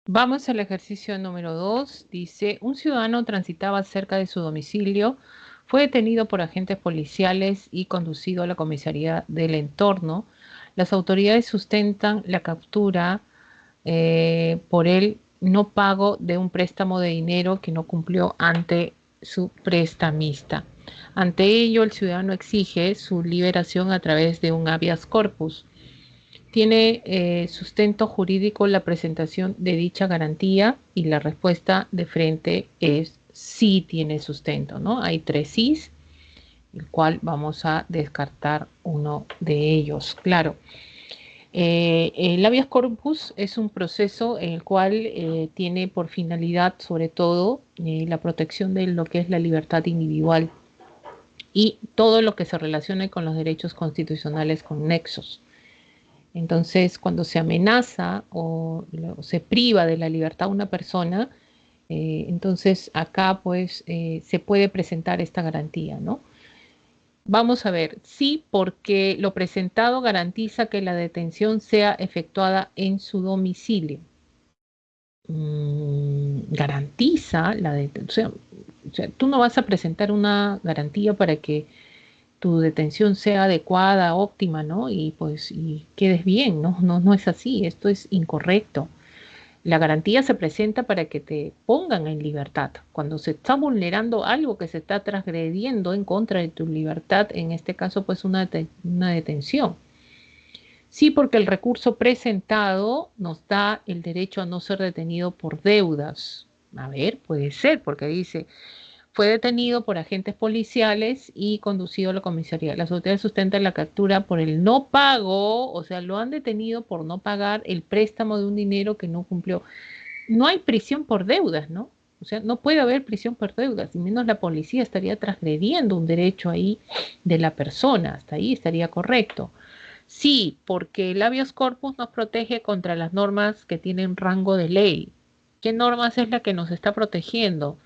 Vamos al ejercicio número 2. Dice, un ciudadano transitaba cerca de su domicilio, fue detenido por agentes policiales y conducido a la comisaría del entorno. Las autoridades sustentan la captura por el no pago de un préstamo de dinero que no cumplió ante su prestamista. Ante ello, el ciudadano exige su liberación a través de un habeas corpus. ¿Tiene sustento jurídico la presentación de dicha garantía? Y la respuesta de frente es sí tiene sustento, ¿no? Hay 3 sís, el cual vamos a descartar uno de ellos. Claro, el habeas corpus es un proceso en el cual tiene por finalidad, sobre todo, la protección de lo que es la libertad individual y todo lo que se relacione con los derechos constitucionales conexos. Entonces, cuando se amenaza o se priva de la libertad a una persona, entonces acá pues se puede presentar esta garantía, ¿no? Vamos a ver, sí, porque lo presentado garantiza que la detención sea efectuada en su domicilio. Garantiza la detención. O sea, tú no vas a presentar una garantía para que tu detención sea adecuada, óptima, ¿no? Y pues y quedes bien, ¿no? No, no es así, esto es incorrecto. La garantía se presenta para que te pongan en libertad. Cuando se está vulnerando algo que se está transgrediendo en contra de tu libertad, en este caso pues una detención. Sí, porque el recurso presentado nos da el derecho a no ser detenido por deudas. A ver, puede ser, porque dice, fue detenido por agentes policiales y conducido a la comisaría. Las autoridades sustentan la captura por el no pago, o sea, lo han detenido por no pagar el préstamo de un dinero que no cumplió. No hay prisión por deudas, ¿no? O sea, no puede haber prisión por deudas, y menos la policía estaría transgrediendo un derecho ahí de la persona. Hasta ahí estaría correcto. Sí, porque el habeas corpus nos protege contra las normas que tienen rango de ley. ¿Qué normas es la que nos está protegiendo?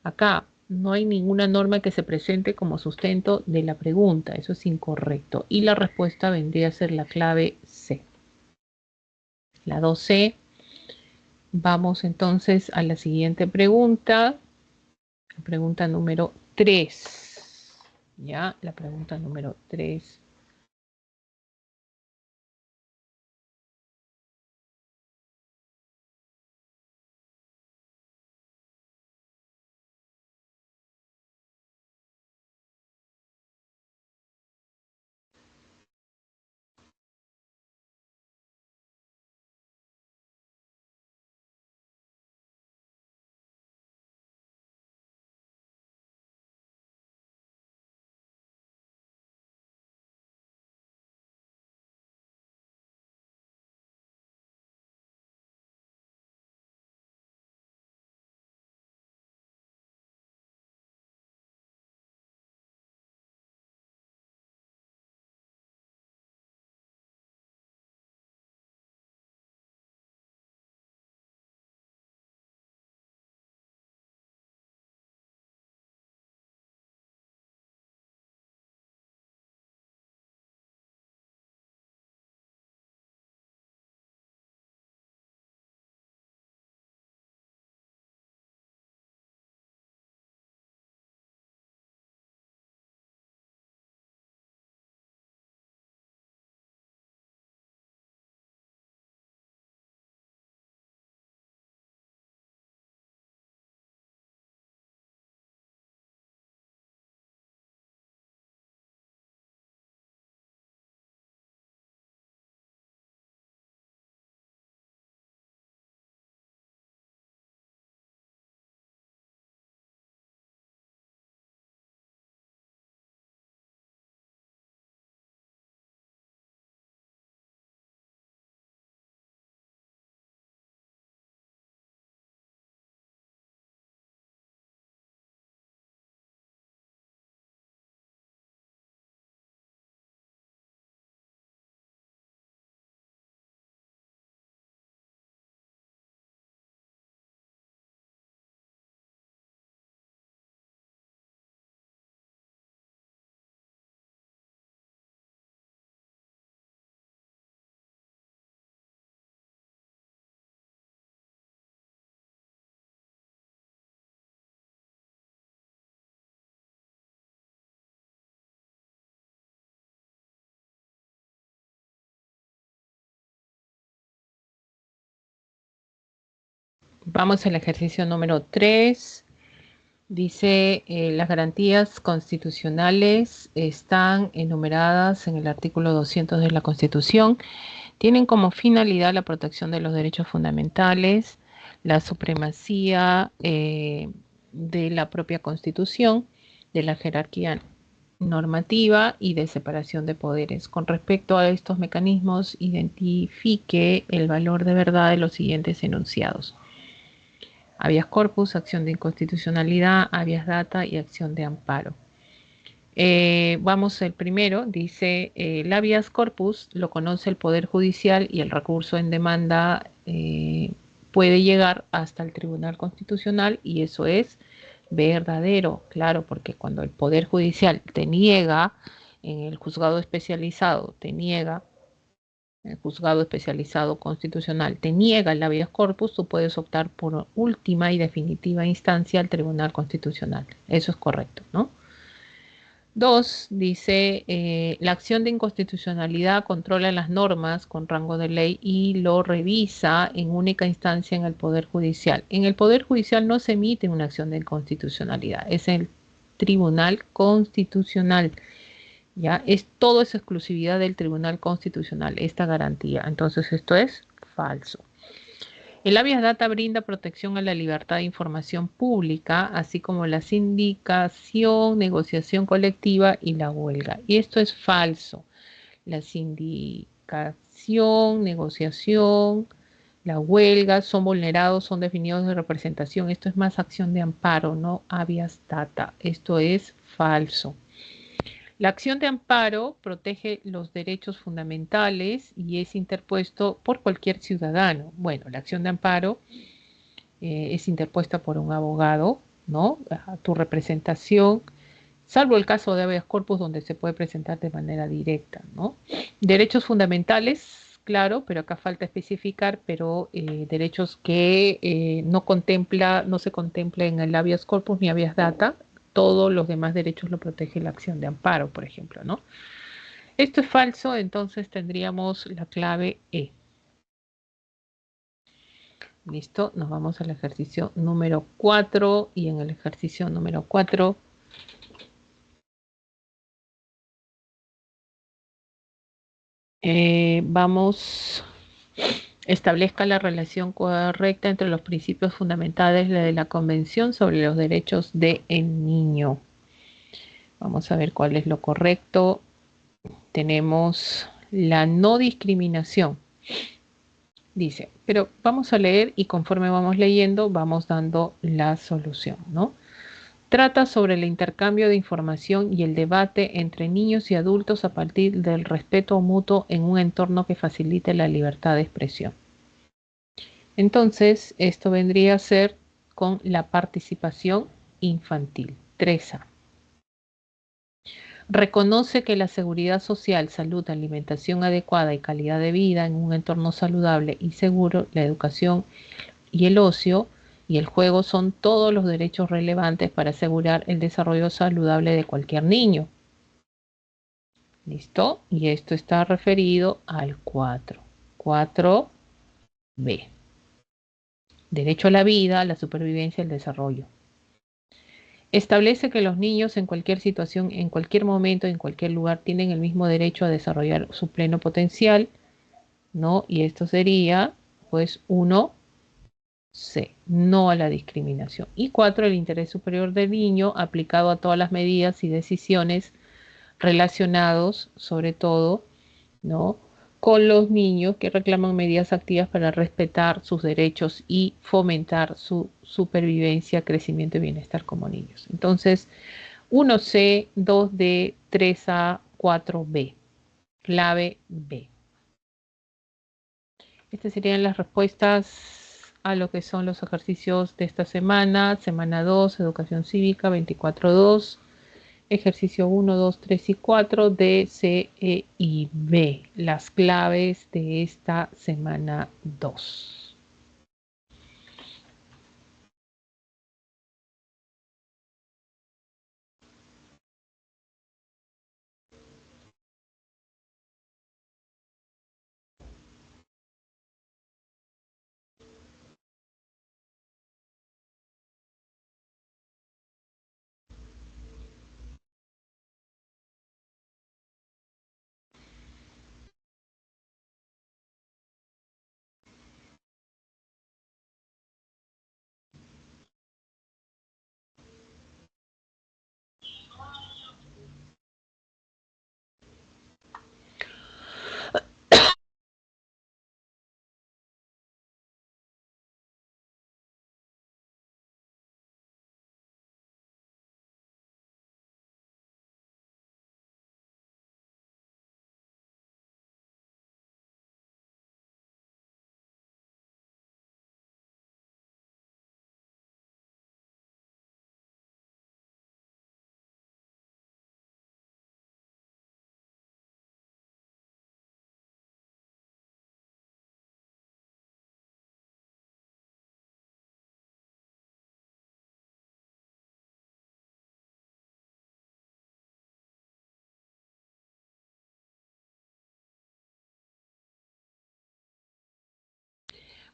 Acá no hay ninguna norma que se presente como sustento de la pregunta. Eso es incorrecto. Y la respuesta vendría a ser la clave C. La 2C. Vamos entonces a la siguiente pregunta. La pregunta número 3. Ya, la pregunta número 3. Vamos al ejercicio número 3. Dice, las garantías constitucionales están enumeradas en el artículo 200 de la Constitución. Tienen como finalidad la protección de los derechos fundamentales, la supremacía de la propia Constitución, de la jerarquía normativa y de separación de poderes. Con respecto a estos mecanismos, identifique el valor de verdad de los siguientes enunciados: habeas corpus, acción de inconstitucionalidad, habeas data y acción de amparo. Vamos el primero, dice, el habeas corpus lo conoce el Poder Judicial y el recurso en demanda puede llegar hasta el Tribunal Constitucional, y eso es verdadero, claro, porque cuando el Poder Judicial te niega, en el juzgado especializado te niega, el juzgado especializado constitucional te niega el habeas corpus, tú puedes optar por última y definitiva instancia al Tribunal Constitucional. Eso es correcto, ¿no? 2, dice, la acción de inconstitucionalidad controla las normas con rango de ley y lo revisa en única instancia en el Poder Judicial. En el Poder Judicial no se emite una acción de inconstitucionalidad, es el Tribunal Constitucional. Ya es todo es exclusividad del Tribunal Constitucional, esta garantía. Entonces esto es falso. El habeas data brinda protección a la libertad de información pública, así como la sindicación, negociación colectiva y la huelga. Y esto es falso. La sindicación, negociación, la huelga son vulnerados, son definidos de representación. Esto es más acción de amparo, no habeas data. Esto es falso. La acción de amparo protege los derechos fundamentales y es interpuesto por cualquier ciudadano. Bueno, la acción de amparo es interpuesta por un abogado, ¿no? A tu representación, salvo el caso de habeas corpus donde se puede presentar de manera directa, ¿no? Derechos fundamentales, claro, pero acá falta especificar, pero derechos que no se contempla en el habeas corpus ni habeas data, todos los demás derechos lo protege la acción de amparo, por ejemplo, ¿no? Esto es falso, entonces tendríamos la clave E. Listo, nos vamos al ejercicio número 4 y en el ejercicio número 4 vamos, establezca la relación correcta entre los principios fundamentales de la Convención sobre los Derechos del Niño. Vamos a ver cuál es lo correcto. Tenemos la no discriminación. Dice, pero vamos a leer y conforme vamos leyendo vamos dando la solución, ¿no? Trata sobre el intercambio de información y el debate entre niños y adultos a partir del respeto mutuo en un entorno que facilite la libertad de expresión. Entonces, esto vendría a ser con la participación infantil. 3A. Reconoce que la seguridad social, salud, alimentación adecuada y calidad de vida en un entorno saludable y seguro, la educación y el ocio y el juego son todos los derechos relevantes para asegurar el desarrollo saludable de cualquier niño. ¿Listo? Y esto está referido al 4. 4B. Derecho a la vida, la supervivencia y el desarrollo. Establece que los niños en cualquier situación, en cualquier momento, en cualquier lugar, tienen el mismo derecho a desarrollar su pleno potencial, ¿no? Y esto sería, pues, 1C, no a la discriminación. Y 4, el interés superior del niño aplicado a todas las medidas y decisiones relacionados, sobre todo, ¿no? Con los niños que reclaman medidas activas para respetar sus derechos y fomentar su supervivencia, crecimiento y bienestar como niños. Entonces, 1C, 2D, 3A, 4B. Clave B. Estas serían las respuestas a lo que son los ejercicios de esta semana. Semana 2, Educación Cívica, 24.2. Ejercicio 1, 2, 3 y 4 D, C, E y B. Las claves de esta semana 2.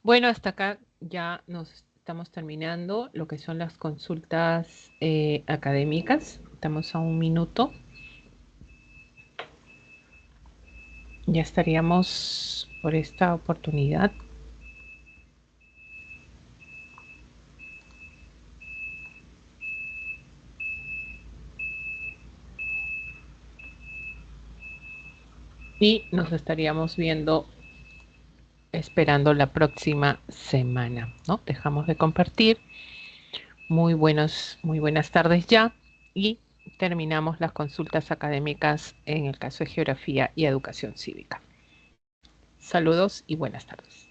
Bueno, hasta acá ya nos estamos terminando lo que son las consultas académicas. Estamos a 1 minuto. Ya estaríamos por esta oportunidad. Y nos estaríamos viendo, esperando la próxima semana, ¿no? Dejamos de compartir. Muy buenas tardes ya. Y terminamos las consultas académicas en el caso de Geografía y Educación Cívica. Saludos y buenas tardes.